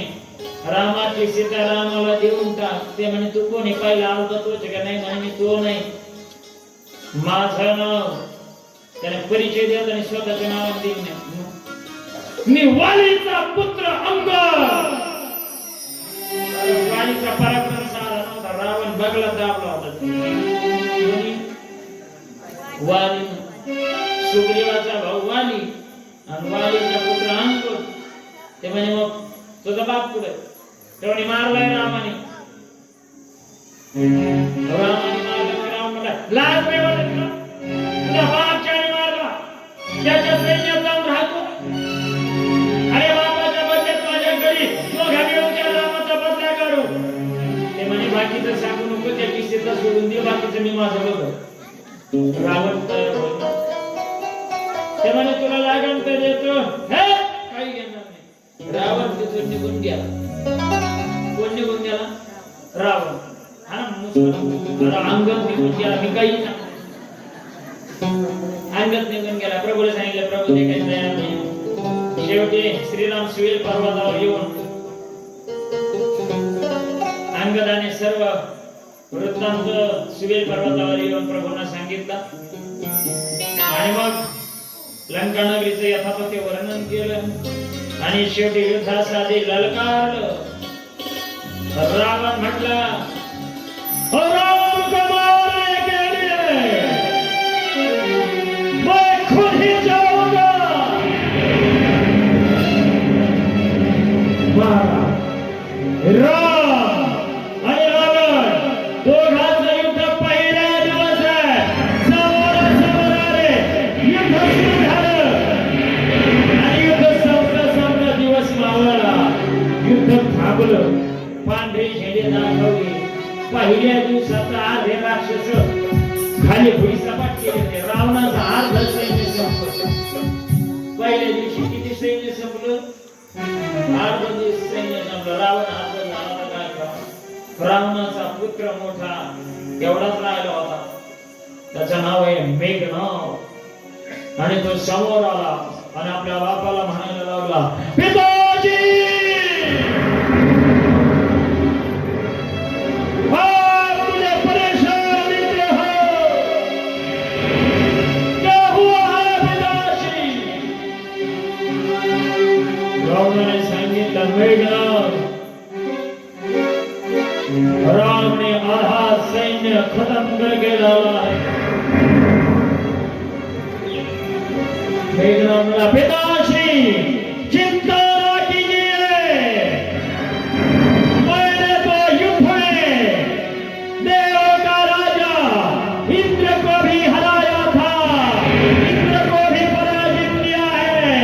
रामाची सीता रामाला देऊन टाक. ते म्हणे तू कोणी पाहिलं आवडत होते का नाही? म्हणे मी तो नाही, माझं नाव. त्याने परिचय दिला आणि स्वतःच्या नावात दिले, मी वालीचा पुत्र अंगद. वालीचा पराक्रम सारा नव्हता, रावण बगला दाबला होता. वाली सुग्रीवाचा भाऊ वाली आणि वालीचा पुत्र अंगद. ते म्हणे मग तुझा बाप कुठे? तेवढी मारलाय रामाने. रामाने मारला. राम म्हणला, लाज नाही वाटत का? तुझा बाप ज्याने मारला त्याच्या सैन्यात जाऊन राहतो. अरे बापाच्या बदल्यात माझ्या घरी दोघा मिळून त्या रामाचा बदला काढू. ते म्हणे बाकीचं सांगू नको, त्याची सीता सोडून दे, बाकीचं मी माझं बघ. रावण तयार होत. ते म्हणे तुला लागण तर देतो, काही घेणार नाही. रावण तिथून निघून गेला. कोण निघून गेला? रावण. अंगद निघून गेला. मी काही अंगद निघून गेला. प्रभूला सांगितलं, प्रभू ते काही तयार नाही. शेवटी श्रीराम स्वील पर्वतावर येऊन अंगदाने सर्व वृत्तांत स्वील पर्वतावर येऊन प्रभूंना सांगितलं. आणि मग लंका नगरीचं यथापथे वर्णन केलं आणि शेवटी युद्धासाठी ललकारलं. रावण म्हटला, राम को मारने के लिए मैं खुद ही जाऊंगा. राम आणि रावण दोघांचं युद्ध पहिल्या दिवस आहे. समोरासमोर आले, युद्ध सुरू झालं आणि युद्ध संपता दिवस मावळला. युद्ध थांबलं. पांढरे झेंडे दाखवले. पहिल्या दिवसाचा अर्धे राक्षस खाली भुईसपाट केले होते. रावणाचा अर्ध सैन्य संपलं. पहिल्या दिवशी किती सैन्य संपलं? अर्ध सैन्य संपलं. रावण अर्ध झाला. काय करावं? रावणाचा पुत्र मोठा एवढाच राहिला होता. त्याचं नाव आहे मेघनाद. आणि तो समोर आला आणि आपल्या बापाला म्हणायला लागला, पिताजी मुझे परेशानी खत्म करके डाला है। मेरा पिताश्री चिंता ना कीजिए, मैंने तो युद्ध में देवों का राजा इंद्र को भी हराया था, इंद्र को भी पराजित किया है,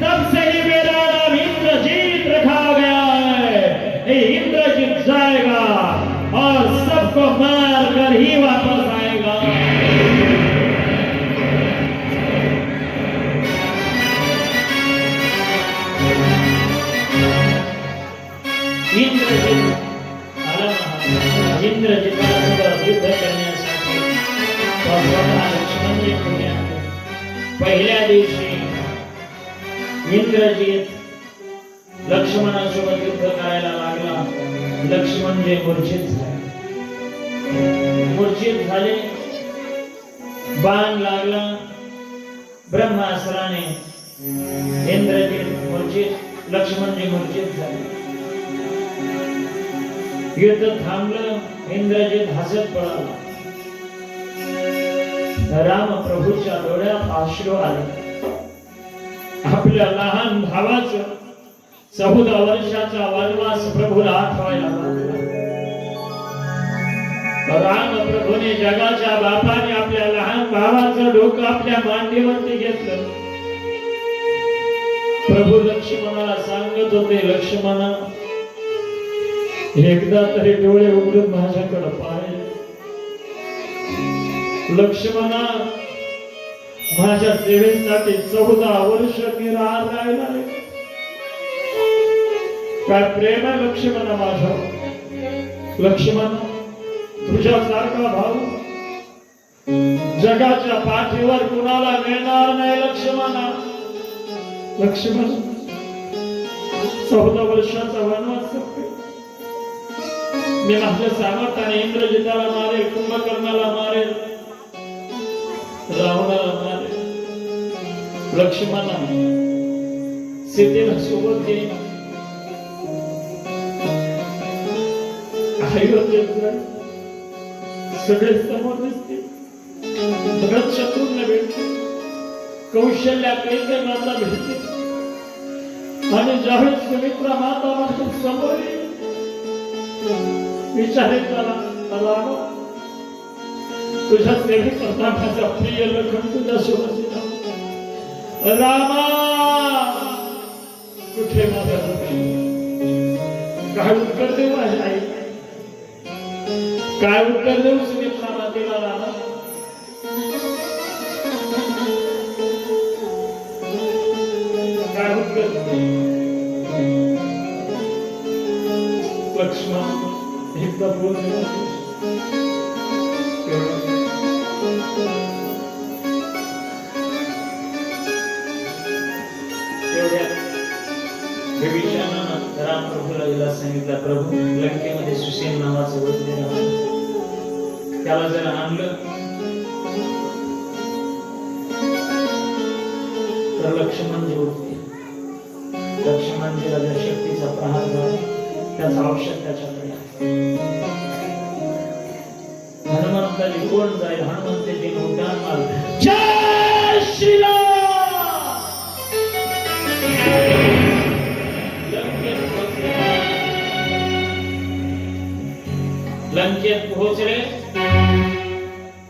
तब से ही मेरा नाम इंद्रजीत रखा गया है। ये इंद्रजीत जाएगा और सबको मार कर ही वापस आएगा। इंद्रजितासोबत युद्ध करण्यासाठी लक्ष्मणजी पुढे आले। पहिल्या दिवशी इंद्रजित लक्ष्मणासोबत युद्ध करायला लागला। लक्ष्मणजी मूर्छित झाले, बाण लागला ब्रह्मास्त्राने। इंद्रजित मूर्छित, लक्ष्मणजी मूर्छित झाले। युद्ध थांबलं, इंद्रजित हसत पळाला। राम प्रभूच्या डोळ्यात अश्रू आले। आपल्या लहान भावाचं 14 वर्षाचा वनवास प्रभूला आठवायला लागला। राम प्रभूने जगाच्या बापाने आपल्या लहान भावाचं डोकं आपल्या मांडीवरती घेतलं। प्रभू लक्ष्मणाला सांगत होते, लक्ष्मणा एकदा तरी डोळे उघडून माझ्याकडे पाहे। लक्ष्मणा माझ्या सेवेसाठी 14 वर्ष मी राहिला आहे। काय प्रेम आहे लक्ष्मणा माझा। लक्ष्मणा तुझ्यासारखा भाऊ जगाच्या पाठीवर कुणाला मिळणार नाही। लक्ष्मणा 14 वर्षाचा वनवास करते मी, माझ्या सामर्थ्याने इंद्रजिताला मारेल, कुंभकर्णाला मारेल, रावणाला मारेल। लक्ष्मणा सीतेला सोबत घेईन, सगळे समोर दिसतील, भगत शत्रूंना भेटतील, कौशल्या कैकेयीला भेटतील, आणि ज्यावेळेस सुमित्रा माता माझ्या समोर येईल विचारेल राम तुझ्या सेवे करता माझा प्रिय लखन तुझ्या सोबत रामा कुठे माझा काय उत्तर देऊ माझ्या आई, काय उत्तर देऊ सुमित्रा मातेला रामा। काय उत्तर लक्ष्मण एकदा बोलले राम प्रभूला सांगितलं, प्रभू लंकेमध्ये सुसेन नावाचं वैद्य आहे, त्याला जर आणलं तर लक्ष्मणजी उठते। लक्ष्मणजीला जर शक्तीचा प्रहार झाला त्याचं औषध त्याच्याकडे आहे। हनुमंताजी कोण जाईल? हनुमंताजी उड्डाण मारले, जय श्रीराम। लंकेत पोहोचले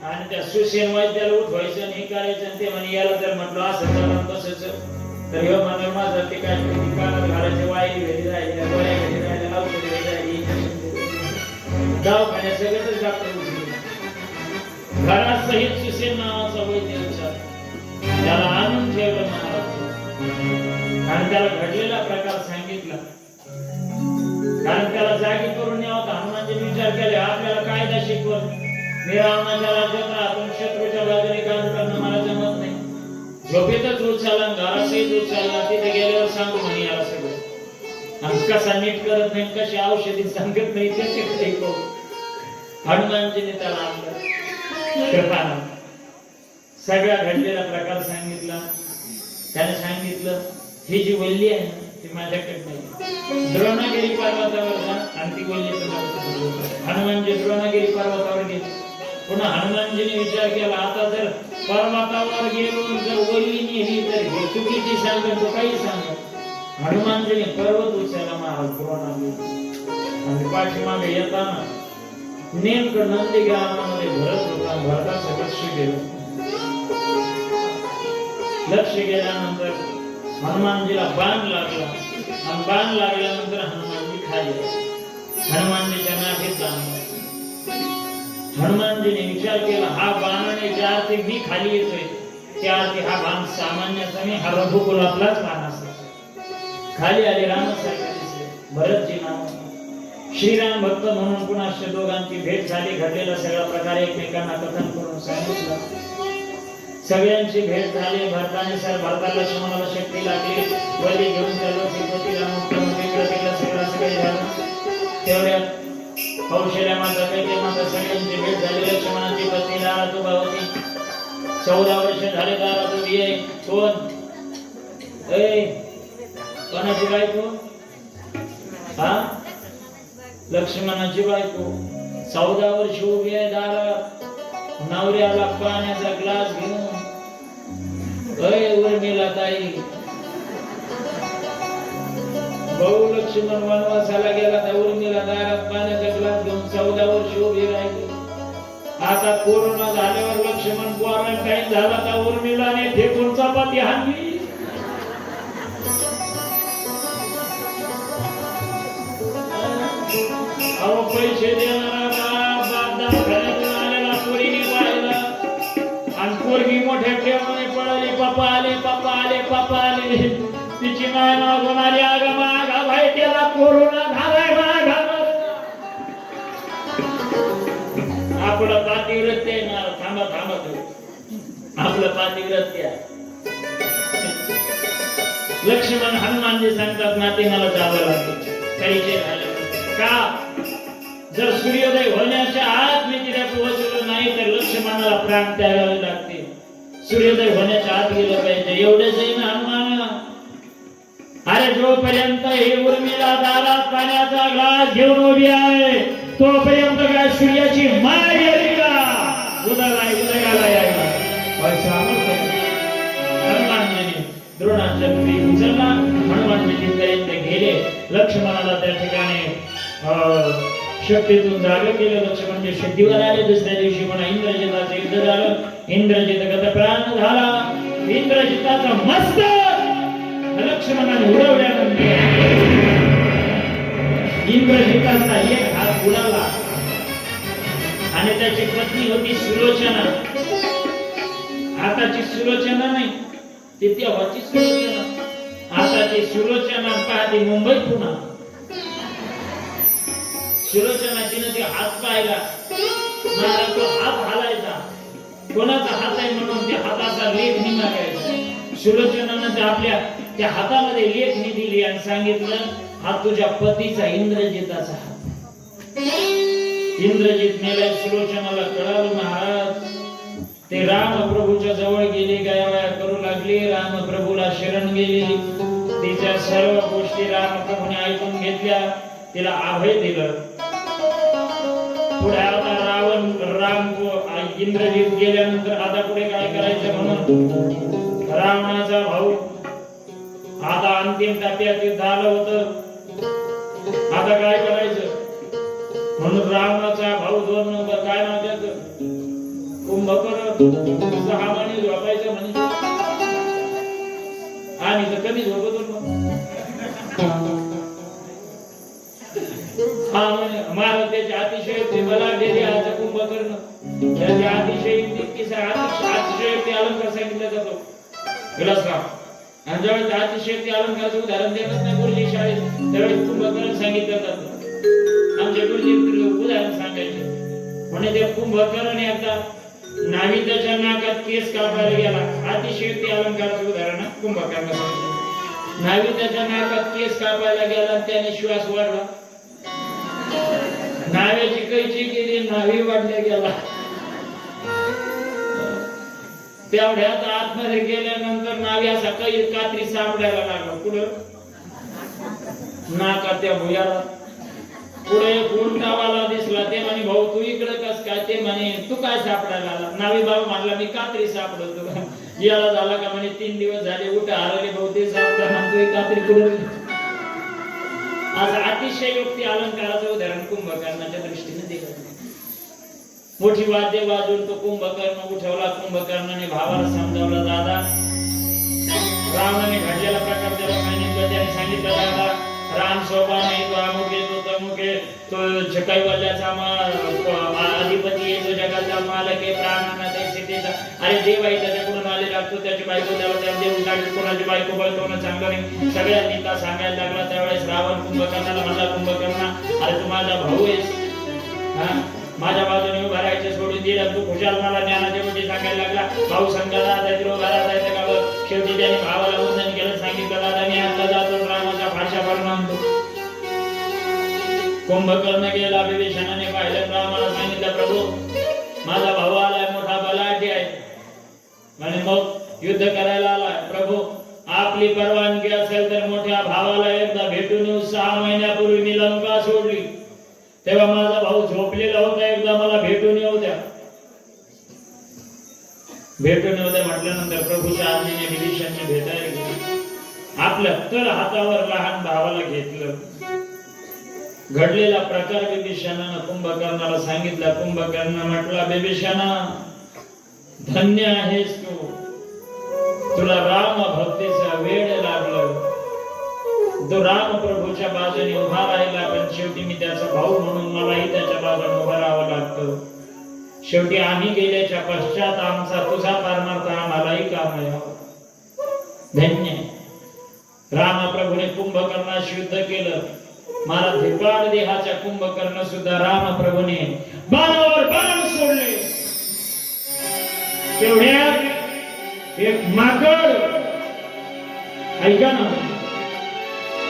आणि त्या सुसेन वैद्याला उठवायचं आणि हे करायचं, आणि ते म्हणे याला जर म्हटलं असं चला तसंच तर हे म्हणलं माझं ते काय कानात घालायचे, वाई घरी राहिले, गोळ्या घरी राहिले, औषधी घरी राहिली, दवाखान्यात सगळंच डॉक्टर उठले। घरात सहित सुसेन नावाचा वैद्य विचार त्याला आणून ठेवलं महाराज आणि त्याला घडलेला प्रकार सांगितला, कारण त्याला जागी करून न्यावं होता। हनुमानजी विचार केले, आपल्याला कायदा शिकवत मी रावणाच्या राज्यात राहून शत्रूच्या बाजूने काम करणं मला जमत नाही। झोपेतच उचलला, घरासहित उचलला, तिथे गेल्यावर सांगू म्हणे याला सगळं, आणि कसा नीट करत नाही, कशी औषधी सांगत नाही त्याच्याकडे हनुमानजीने त्याला आणलं, सगळा घडलेला प्रकार सांगितला। त्याने सांगितलं ही जी वल्ली आहे ना ती माझ्याकडे नाही, द्रोणागिरी पर्वतावर जा आणि ती वल्ली हनुमानजी द्रोणागिरी पर्वतावर गेले। पुन्हा हनुमानजीने विचार केला आता जर पर्वतावर गेलो जर वल्ली नेली तर हे चुकीची सांगत तो काही सांगत हनुमानजीने पर्वत उचलला महाराज पुराणामध्ये आणि पाठीमागे येताना नेमकं नंदी ग्रामामध्ये भरत होता भरताचं लक्ष गेलं लक्ष गेल्यानंतर हनुमानजीला बाण लागला आणि बाण लागल्यानंतर हनुमानजी खाली हनुमानजीच्या नाभीत लागला हनुमानजीने विचार केला हा बाणाने ज्या अर्थी मी खाली येतोय त्या अर्थी हा बाण सामान्याचा नाही हा रघुकुलातलाच बाण असतो खाली आले रामासारखे दिसले भरतजी नाव श्रीराम भक्त म्हणून पुन्हा दोघांची भेट झाली घडलेला सगळा प्रकार एकमेकांना कथन करून सांगितलं सगळ्यांची भेट झाली भरताने सर भरताला लक्ष्मणाला शक्ती लागली बली घेऊन चाललो तिला मुक्तमुक्तीला सगळं झालं तेवढ्यात कौशल्या माता काही माता सगळ्यांची भेट झाली लक्ष्मणाची पत्नी दारातुबा होती 14 वर्ष झाले दारातुबी आहे कोण कोणाची बायको हा लक्ष्मणाची बायको 14 वर्ष उभी आहे दारात नवऱ्याला पाण्याचा ग्लास घेऊन उर्मिला ताई भाऊ लक्ष्मण वनवासाला गेला तर उर्मिला दारात पाण्याचा ग्लास घेऊन 14 वर्ष उभी राहिली आता कोरोना झाल्यावर लक्ष्मण क्वारंटाईन झाला तर उर्मिलाने फेकून चपाती हाणली अहो पैसे देणारा बाप दवाखान्यातून आलेला पोरीने पाहिला आणि पोरगी मोठ्या प्रेमाने पळाली पप्पा आले तिची माय मागून आली अगं मागा भाई त्याला कोरोना झालाय मागा आपलं पातिव्रत्य आहे ना थांबा आपलं पातिव्रत्य लक्ष्मण हनुमानजी सांगतात नाते मला जावं लागतं परिचय झाले का जर सूर्योदय होण्याच्या आत मी तिला पोहोचलो नाही तर लक्ष्मणाला प्राण त्यागावे लागते सूर्योदय होण्याच्या आत गेलं पाहिजे एवढेच आहे ना हनुमान अरे जोपर्यंत हे उर्मिला दारात पाण्याचा ग्लास घेऊन उभी आहे तोपर्यंत काय सूर्याची माय गेली का उदयाला यायला हनुमानजीने द्रोणाच्या मुली उचलला हनुमानजी तिथपर्यंत गेले लक्ष्मणाला त्या ठिकाणी शक्तीतून जागे केले लक्ष्मणचे शुद्धीवर आले दुसऱ्या दिवशी म्हणा इंद्रजिताचं युद्ध झालं इंद्रजित गत प्राण झाला इंद्रजिताचा मस्तक लक्ष्मणाने उडवल्यानंतर इंद्रजिताचा एक हात उडाला आणि त्याची पत्नी होती सुलोचना आताची सुलोचना नाही ती तेव्हाची सुलोचना आताची सुलोचना पाहते मुंबईत पुन्हा सुलोचना तिने ते हात पाहिला मला तो हात हालायचा कोणाचा हात आहे म्हणून त्या हाताचा लेख निघायचा सुलोचनाने ते आपल्या त्या हातामध्ये लेख दिली आणि सांगितलं हा तुझ्या पतीचा इंद्रजिताचा हात इंद्रजित मेला सुलोचनाला कळालं महाराज ते रामप्रभूच्या जवळ गेली गायावाया करू लागली रामप्रभूला शरण गेली तिच्या सर्व गोष्टी रामप्रभूने ऐकून घेतल्या तिला अभय दिलं पुढे आता राम इंद्रजित गेल्यानंतर आता पुढे काय करायचं म्हणून रावणाचा भाऊ आता अंतिम टप्प्यात युद्ध आलं होतं आता काय करायचं म्हणून रावणाचा भाऊ 2 नंबर काय नाव त्याचं कुंभकर्ण 6 महिने झोपायचं म्हणजे आणि तर कमी झोपतो महाराज त्याची अतिशय मला गेली आज कुंभकर्ण त्याची अतिशय अतिशय अलंकार सांगितला जातो विलासराव आणि ज्यावेळेस अतिशय अलंकाराचं उदाहरण देत नाही गुरुजी शाळेत त्यावेळेस कुंभकर्ण सांगितलं जातं आमच्या गुरुजी उदाहरण सांगायचे म्हणे ते कुंभकर्ण एकदा नाविदाच्या नाकात केस कापायला गेला अतिशय अलंकाराचं उदाहरण कुंभकर्ण सांगितलं नाविदाच्या नाकात केस कापायला गेला त्याने श्वास वाढला नाव्याची कैची केली नावी वाढल्या गेला तेवढ्यात आतमध्ये गेल्यानंतर नावी असा काही कात्री सापडायला लागला कुठं नाका त्या भुयाला पुढे गुंडावाला दिसला ते म्हणे भाऊ तू इकडे कस काय ते म्हणे तू काय सापडायला आला नावी बाबा म्हणला मी कात्री सापडतो याला झाला का म्हणे 3 दिवस झाले उठ हरवले भाऊ ते सापडा तू कात्री कुठे आज अतिशय युक्ती अलंकाराचं उदाहरण कुंभकर्णाच्या दृष्टीने दिलं मोठी वाद्य वाजून तो कुंभकर्ण उठवला कुंभकर्णाने भावाला समजावला दादा रावणाने घडलेला प्रकार त्याला सांगितलं त्याने सांगितलं दादा राम शोभा नाही तो अमुके तो तमुके तो कैवल्याचा अधिपती आहे तो जगाचा मालक आहे प्राणांना ते सिद्धीचा अरे देव आहे त्याच्याकडून आले लागतो त्याची बायको त्याला त्या देऊन टाकली कोणाची बायको बळकवणं चांगलं नाही सगळ्यांनी का सांगायला लागला त्यावेळेस रावण कुंभकर्णाला म्हणला कुंभकर्णा अरे तू माझा भाऊ आहेस हा माझ्या बाजूने उभा राहायचं सोडून दिला तू खुशाल मला ज्ञानाचे म्हणजे सांगायला लागला भाऊ संघाला जायचं उभा राहायचं का शेवटी त्याने भावाला वंदन केलं सांगितलं दादा मी आता जातो रामाच्या भाषा बनवतो कुंभकर्ण गेला विभीषणाने पाहिलं रामाला सांगितलं प्रभू माझा भाऊ आलाय मोठा बलाढ्य आहे म्हणे मग युद्ध करायला आलाय प्रभू आपली परवानगी असेल तर मोठ्या भावाला एकदा भेटून येऊ 6 महिन्यापूर्वी मी लंका सोडली तेव्हा माझा भाऊ झोपलेला होता एकदा मला भेटून येऊ द्या म्हटल्यानंतर प्रभूच्या आज्ञेने विभीषणने भेटायला गेले आपल्या तळ हातावर लहान भावाला घेतलं घडलेला प्रकार विभीषणाने कुंभकर्णाला सांगितला कुंभकर्ण म्हटला विभीषणा धन्य आहेस तू तुला राम भक्तीचा वेळ लागला तो राम प्रभूच्या बाजूने उभा राहिला पण शेवटी मी त्याचा भाऊ म्हणून मलाही त्याच्या बाजूने उभा राहावं लागतं शेवटी आम्ही गेल्याच्या पश्चात आमचा तुझा पारमार्थ आम्हालाही काम यावं धन्य राम प्रभूने कुंभकर्णाशी युद्ध केलं मला धिपाड देहाच्या कुंभकर्ण सुद्धा राम प्रभूने बाणावर बाण सोडले तेवढ्यात एक माकड ऐका ना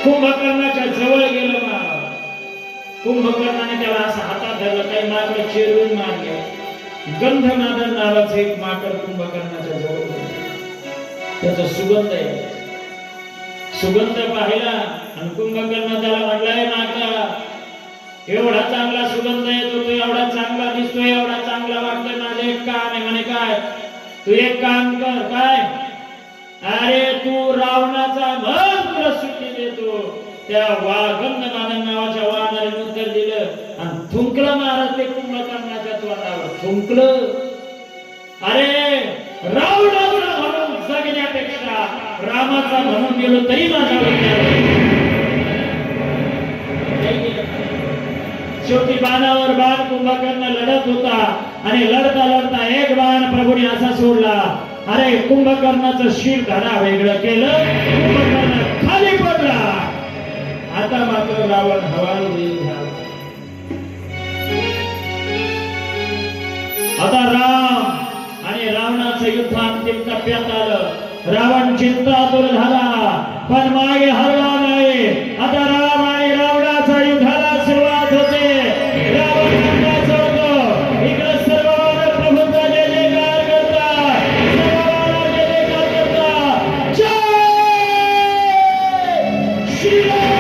कुंभकर्णाच्या जवळ गेलं कुंभकर्णाने त्याला असं हातात धरलं काही माकड चिरून मारले गंधमादन नावाचं एक माकड कुंभकर्णाच्या जवळ त्याचा सुगंध आहे सुगंध पाहिला आणि कुंभकर्ण त्याला म्हटलंय नाका एवढा चांगला सुगंध येतो तू एवढा चांगला दिसतो एवढा चांगला वाटतोय माझं एक काम आहे म्हणे काय तू एक काम कर काय अरे तू रावणाचा मन तुला सुट्टी देतो त्या गंधमादन नावाच्या वानराने उत्तर दिलं आणि थुंकलं महाराज ते कुंभकर्णाच्या तोंडावर थुंकलं अरे रावणाला म्हणून जगण्यापेक्षा रामाचा म्हणून गेलो तरी माझा शेवटी बाणावर बाण कुंभकर्ण लढत होता आणि लढता लढता एक बाण प्रभूने असा सोडला अरे कुंभकर्णाचं शिर धडा वेगळं केलं कुंभकर्ण खाली पडला आता मात्र रावण हवालदिल झाला आता राम आणि रावणाचं युद्ध अंतिम टप्प्यात आलं रावण चिंतातुर झाला पण मागे हरला नाही आता राम आणि रावणाच्या युद्धाला सुरुवात होते रावण म्हणण्याचं होतं इकडे सर्व प्रभूंचा जय जयकार करतात सर्व जय जयकार करतात जय श्रीराम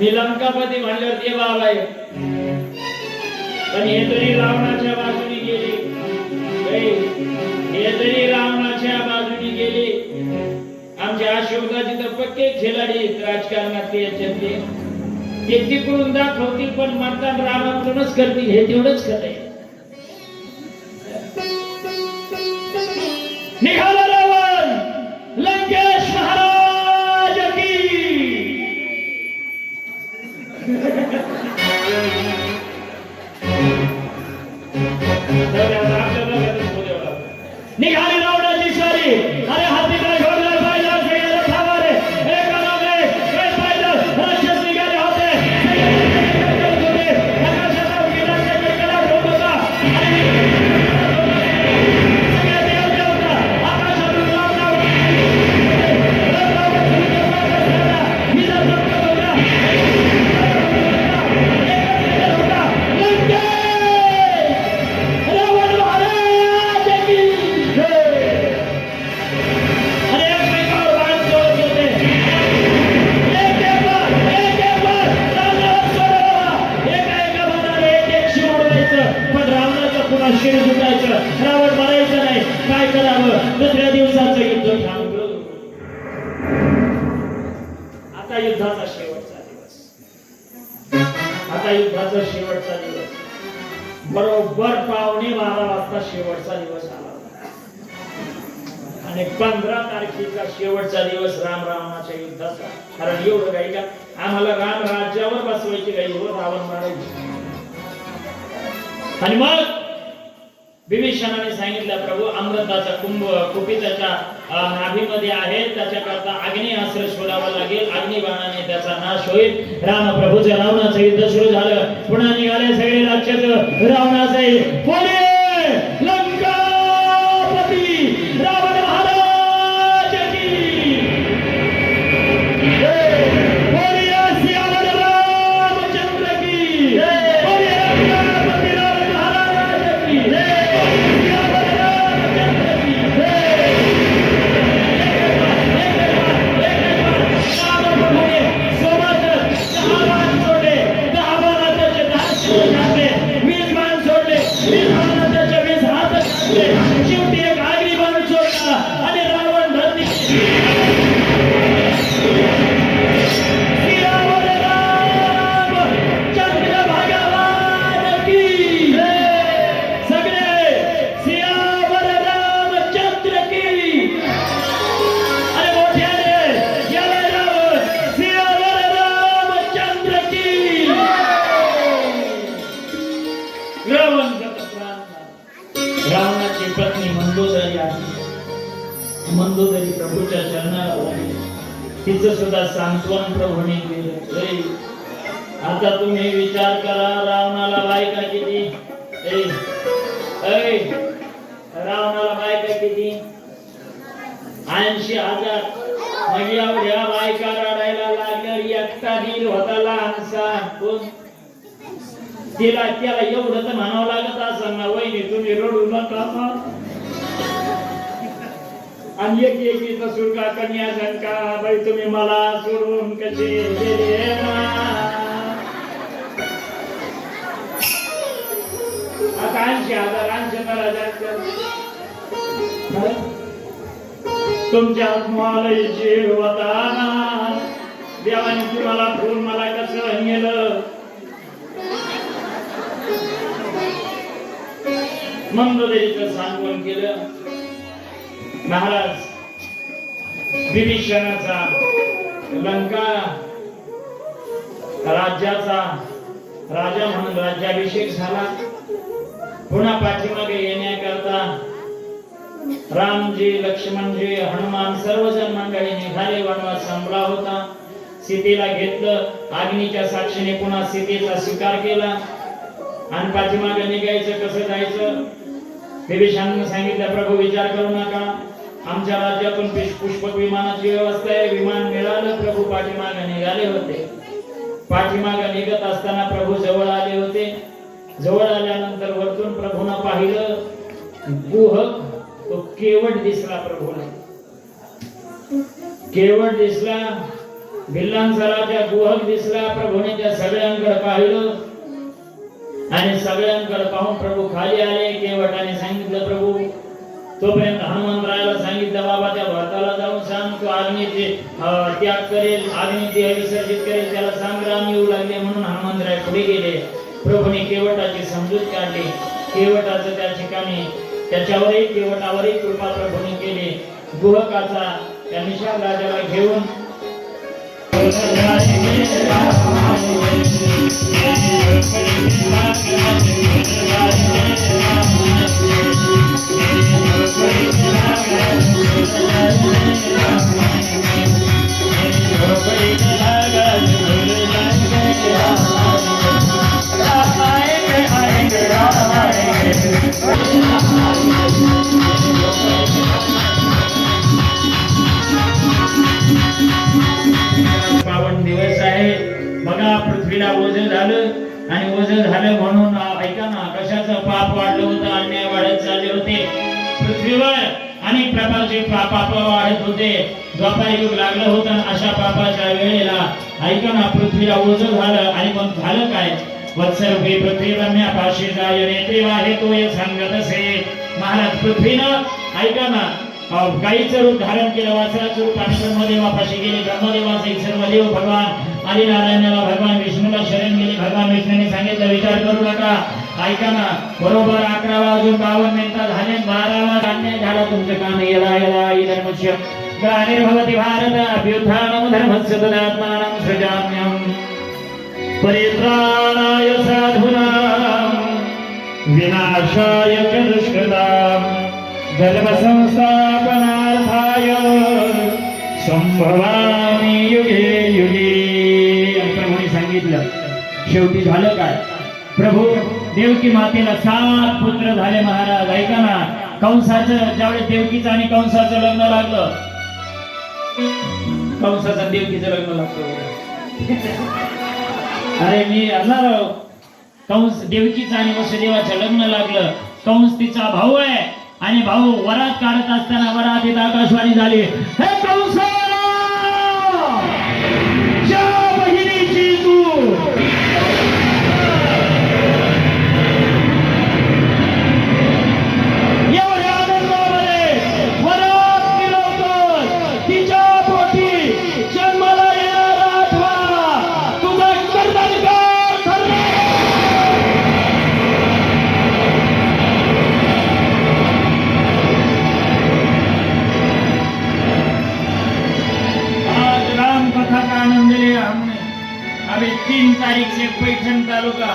मी लंकापती म्हणल्यावर ते बाबा आहे पण हे तरी रावणाच्या बाजूने गेले हे तरी रावणाच्या बाजूने गेले आमचे अशोकाचे तर पक्के खिलाडी आहेत राजकारणातले याच्यातले ते तिकडून दाखवतील पण मतदान रामाकडूनच करतील हे तेवढंच खरं आहे निघाला रावण लंकेश महाराज की निघाली रावणाची स्वारी अरे हाती काय घोडला पाहिजे सगळ्याला थांबा रे हे करा रे काय पाहिजे शिर सुटायचं, रावण मारायचं नाही. काय करावं? दुसऱ्या दिवसाचं युद्ध थांबलं. आता युद्धाचा शेवटचा दिवस, आता युद्धाचा शेवटचा दिवस. बरोबर 12:15 वाजता शेवटचा दिवस आला आणि 15 तारखेचा शेवटचा दिवस राम रावणाच्या युद्धाचा. कारण एवढं काही का आम्हाला राम राज्यावर बसवायची काही हो, रावण मारायची. आणि मग विभीषणाने सांगितलं, प्रभू अमृताचा कुंभ कुपिताच्या नाभीमध्ये आहे, त्याच्याकरता अग्निअस्त्र सोडावं लागेल, अग्निबाणाने त्याचा नाश होईल. राम प्रभूच्या रावणाचं युद्ध सुरू झालं. पुन्हा निघाले सगळे राक्षस रावणाचे. पुणे लंकापती रावण महाराज की जय. बोलिए सियावर रामचंद्र की जय. बोलिए लंकापती रावण महाराज की जय. शेवटी एक आगरी बाण सोडला आणि रावण धरती. सियावर रामचंद्र भगवान की सगळे सियावर रामचंद्र की. अरे मोठ्याने याला रावण सियावर रामचंद्र की. रावण रावणाची पत्नी मंदोदरी आहे. मंदोदरी प्रभूच्या चरणाला लागली. तिचं सुद्धा सांत्वन प्रभूने केलं. आता तुम्ही विचार करा, रावणाला बायका किती? रावणाला बायका किती? 80,000. मग एवढ्या बायका रडायला लागल्या. एकटा नील होता लहानसा. कोण? त्याला एवढं तर म्हणावं लागत असं ना, वहिनी तुम्ही रडू नका. आणि एकीचा सुरका कन्या शंका, बाई तुम्ही मला सोडून कसे गेले ना. आता 80,000 तुमच्या आत्माला जीव होता ना. देवाने तुम्हाला फोन मला कसं नेलं. मंदोदरीचं सांत्वन केलं. महाराज विभीषणाचा लंका राज्याचा राजा म्हणून राज्याभिषेक झाला. पुन्हा पाठीमागे येण्याकरता रामजी, लक्ष्मणजी, हनुमान सर्वजण मंडळी निघाले. वनवास संपला होता. सीतेला घेतलं. अग्नीच्या साक्षीने पुन्हा सीतेचा स्वीकार केला आणि पाठीमागे निघायचं. कसं जायचं? विभीषणाने सांगितलं, प्रभू विचार करू नका, आमच्या राज्यातून पुष्पक विमानाची व्यवस्था आहे. विमान मिळालं. प्रभू पाठीमागे निघाले होते. पाठीमागे निघत असताना प्रभू जवळ आले होते. जवळ आल्यानंतर वरतून प्रभूनं पाहिलं. गुहक तो केवट दिसला. प्रभूला केवट दिसला. भिल्लांचा राजा गुहक दिसला. प्रभूने त्या सगळ्यांकडे पाहिलं आणि सगळ्यांकडे पाहून प्रभू खाली आले. केवटाने सांगितलं, प्रभू तोपर्यंत हनुमंतरायाला सांगितलं, बाबा त्या भरताला जाऊन सांग तो अग्नीचे त्याग करेल, अग्नी विसर्जित करेल. त्याला सांग राम येऊ लागले. म्हणून हनुमंतराय पुढे गेले. प्रभूने केवटाची समजूत काढली. केवटाचं त्या ठिकाणी त्याच्यावरही केवटावरही कृपा प्रभूने केली. गुहकाचा त्या निशाद राजाला घेऊन पावन दिवस आहे बघा. पृथ्वीला ओझं झालं आणि ओझं झालं म्हणून ऐका ना, कशाचं पाप वाढलं होतं, अन्याय वाढत चालले होते पृथ्वीवर. अनेक प्रकारचे पाप वाढत होते. द्वापार युग लागलं होतं. अशा पापाच्या वेळेला ऐका ना, पृथ्वीला ओझं झालं. आणि मग झालं काय? वत्सरूपी पृथ्वी रम्यापाशी जाय नेत्री वाहे तोय सांगत असे. महाराज पृथ्वीनं ऐका ना गाईचं रूप धारण केलं, वासराचं रूप आणि ब्रह्मदेवापाशी गेले. ब्रह्मदेवाचे सर्व देव भगवान आदिनारायणाला भगवान विष्णूला शरण गेले. भगवान विष्णूने सांगितलं विचार करू नका. ऐका ना बरोबर 11 वाजून 52 मिनिटं झाले. 12वा अन्याय झाला तुमचं काम. येला येला इदर्मस्य ग्लानिर्भवति भारत अभ्युत्थानं धर्मस्य तदात्मानं सृजाम्यहं परित्राणाय साधूनां विनाशाय च दुष्कृतां धर्म संस्थापनार्थाय संभवामि युगे युगे. प्रभूने सांगितलं. शेवटी झालं काय? प्रभू देवकी मातेला 7 पुत्र झाले. महाराज ऐका ना कंसाचं ज्यावेळेस देवकीचं आणि कंसाचं लग्न लागलं, कंसाचं देवकीचं लग्न लागतं. अरे मी असणार कंस देवकीचं आणि वसुदेवाचं लग्न लागलं. कंस तिचा भाऊ आहे आणि भाऊ वरात काढत असताना वरात इथं आकाशवाणी झाली, हे कंसा ज्या बहिणीची तू एवढ्या आनंदामध्ये वरात मिळवतोस, तिच्या पोटी जन्माला येणारा आठवा तुझा कर्तनकार ठरला. आज राम कथा का आनंद लिया हमने. अभी 3 तारीख से पैठण तालुका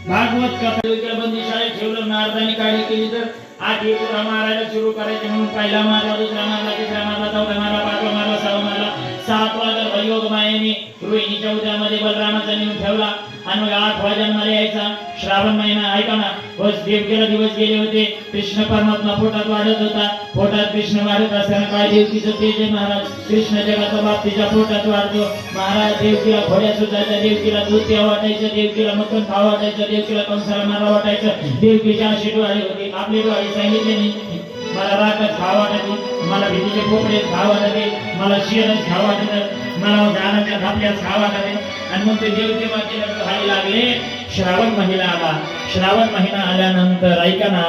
भागवत कथा बंदी शाळेत ठेवलं. नारदानी काढी केली तर 8 एप्रिल मारायला सुरू करायचे म्हणून पहिला मारला, दुसरा मारला, तिसरा मारला, चौथा मारला, 5वा मारला, 6वा मारला. 7वा गर्भ योग मायेने रोहिणीच्या उदरामध्ये बलरामाचा नेऊन ठेवला आणि मग 8वा जन्माला यायचा. श्रावण महिना ऐका ना बस देवकीला दिवस गेले होते. कृष्ण परमात्मा पोटात वाढत होता. पोटात कृष्ण वाढत असताना काय देवकीचं तेज आहे महाराज. कृष्ण जगाचा बाप तिच्या पोटात वाढतो. महाराज देवकीला घोड्या सुद्धायच्या, देवकीला दूध प्यावं वाटायचं, देवकीला मटण खावं वाटायचं, देवकीला कंसाला मारा वाटायचं. देवकीच्या अशी डोळे होती. आपली डोळे सांगितले नाही मला राखच खावं वाटत, मला भीतीचे पोपडे खावं वाटते, मला शिरच खावं वाटत, मला झाडाच्या धापल्याच खावं वाटते. आणि मग ते देवकी मातेला डोहायला लागले. श्रावण महिना आला. श्रावण महिना आल्यानंतर ऐका ना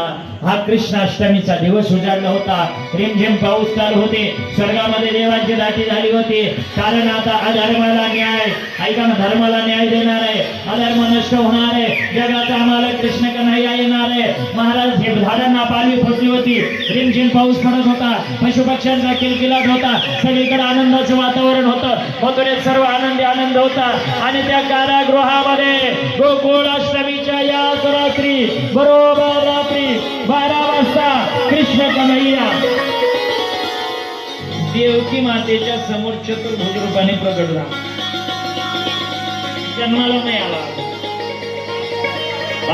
हा कृष्णाष्टमीचा दिवस उजाडला होता. रिमझिम पाऊस चालू होते. स्वर्गामध्ये देवाची दाटी झाली होती. कारण आता अधर्माला न्याय ऐका ना धर्माला न्याय देणार आहे. अधर्म नष्ट होणार आहे. जगाचा मालक कृष्ण कन्हैया येणार आहे. महाराज हे झाडांना पाणी फुटली होती. रिमझिम पाऊस पडत होता. पशुपक्ष्यांचा किलकिलाट होता. सगळीकडे आनंदाचं वातावरण होतं. मथुरेत सर्व आनंदी आनंद होता. आणि त्या कारागृहामध्ये गोकुळाष्टमीच्या या रात्री बरोबर रात्री 12 वाजता कृष्ण कन्हैया देवकी मातेच्या समोर चतुर्भुज रूपाने प्रगट झाला. जन्माला नाही आला.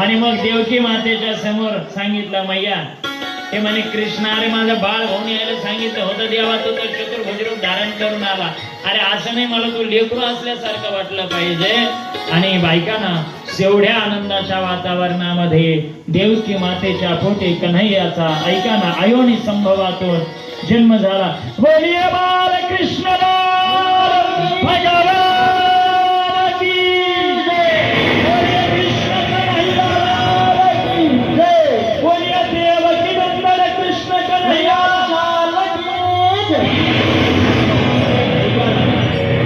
आणि मग देवकी मातेच्या समोर सांगितलं मैया हे म्हणे कृष्ण अरे माझं बाळ होऊन यायला सांगितलं होतं देवा तो तर चतुर्भुज रूप धारण करून आला. अरे असं नाही मला तू लेकरू असल्यासारखं वाटलं पाहिजे. आणि बायकांना एवढ्या आनंदाच्या वातावरणामध्ये देवकी मातेच्या पोटी कन्हैयाचा ऐका ना अयोनी संभवातून जन्म झाला. बोलिये बाल कृष्ण भगवान की जय. बोलिये कृष्ण कन्हैया की जय. बोलिये देवकी नंदन कृष्ण कन्हैया की जय.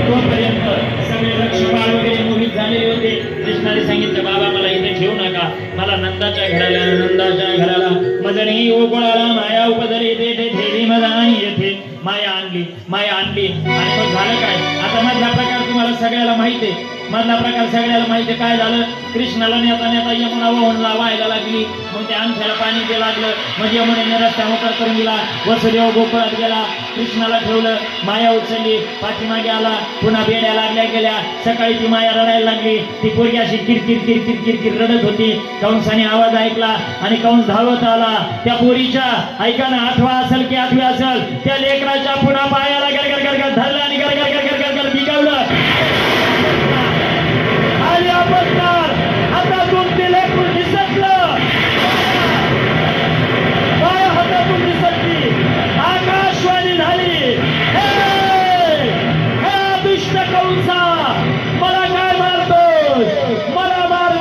तोपर्यंत सगळे लक्ष्मण वगैरे मोहित झालेले होते. कृष्णाने सांगितलं बाबा मला इथे ठेवू नका. मला नंदाच्या घराला मदनी गोकुळाला माया उपदरी येथे ठेवी मदानी येथे माया आणली. आणि मग झालं काय आता मधला प्रकार तुम्हाला सगळ्याला माहिती आहे. मधला प्रकार सगळ्याला माहिती काय झालं. कृष्णाला नेता यमुना वाहून व्हायला लागली. मग त्या अंगठ्याला पाणी ते लागलं. मग यमुनेने रस्ता मोकळा करून दिला. वसुदेव गोकुळात गेला. कृष्णाला ठेवलं. माया उचलली. पाठीमागे आला. पुन्हा बेड्या लागल्या गेल्या. सकाळी ती माया रडायला लागली. ती पोरगी अशी किरकिर रडत होती. कंसाने आवाज ऐकला आणि कंस धावत आला. त्या पोरीच्या ऐका ना 8वा असेल की 8वी असेल त्या लेकराच्या पुन्हा पायाला गरगर धरला आणि गरगर बिघडलं. आणि अपस्कार हातातून ते लेकरू दिसतलं. पाया हातातून दिसतली. आकाशवाणी झाली. हे दुष्ट कंसा मला काय मारतोस. मला मार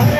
Hare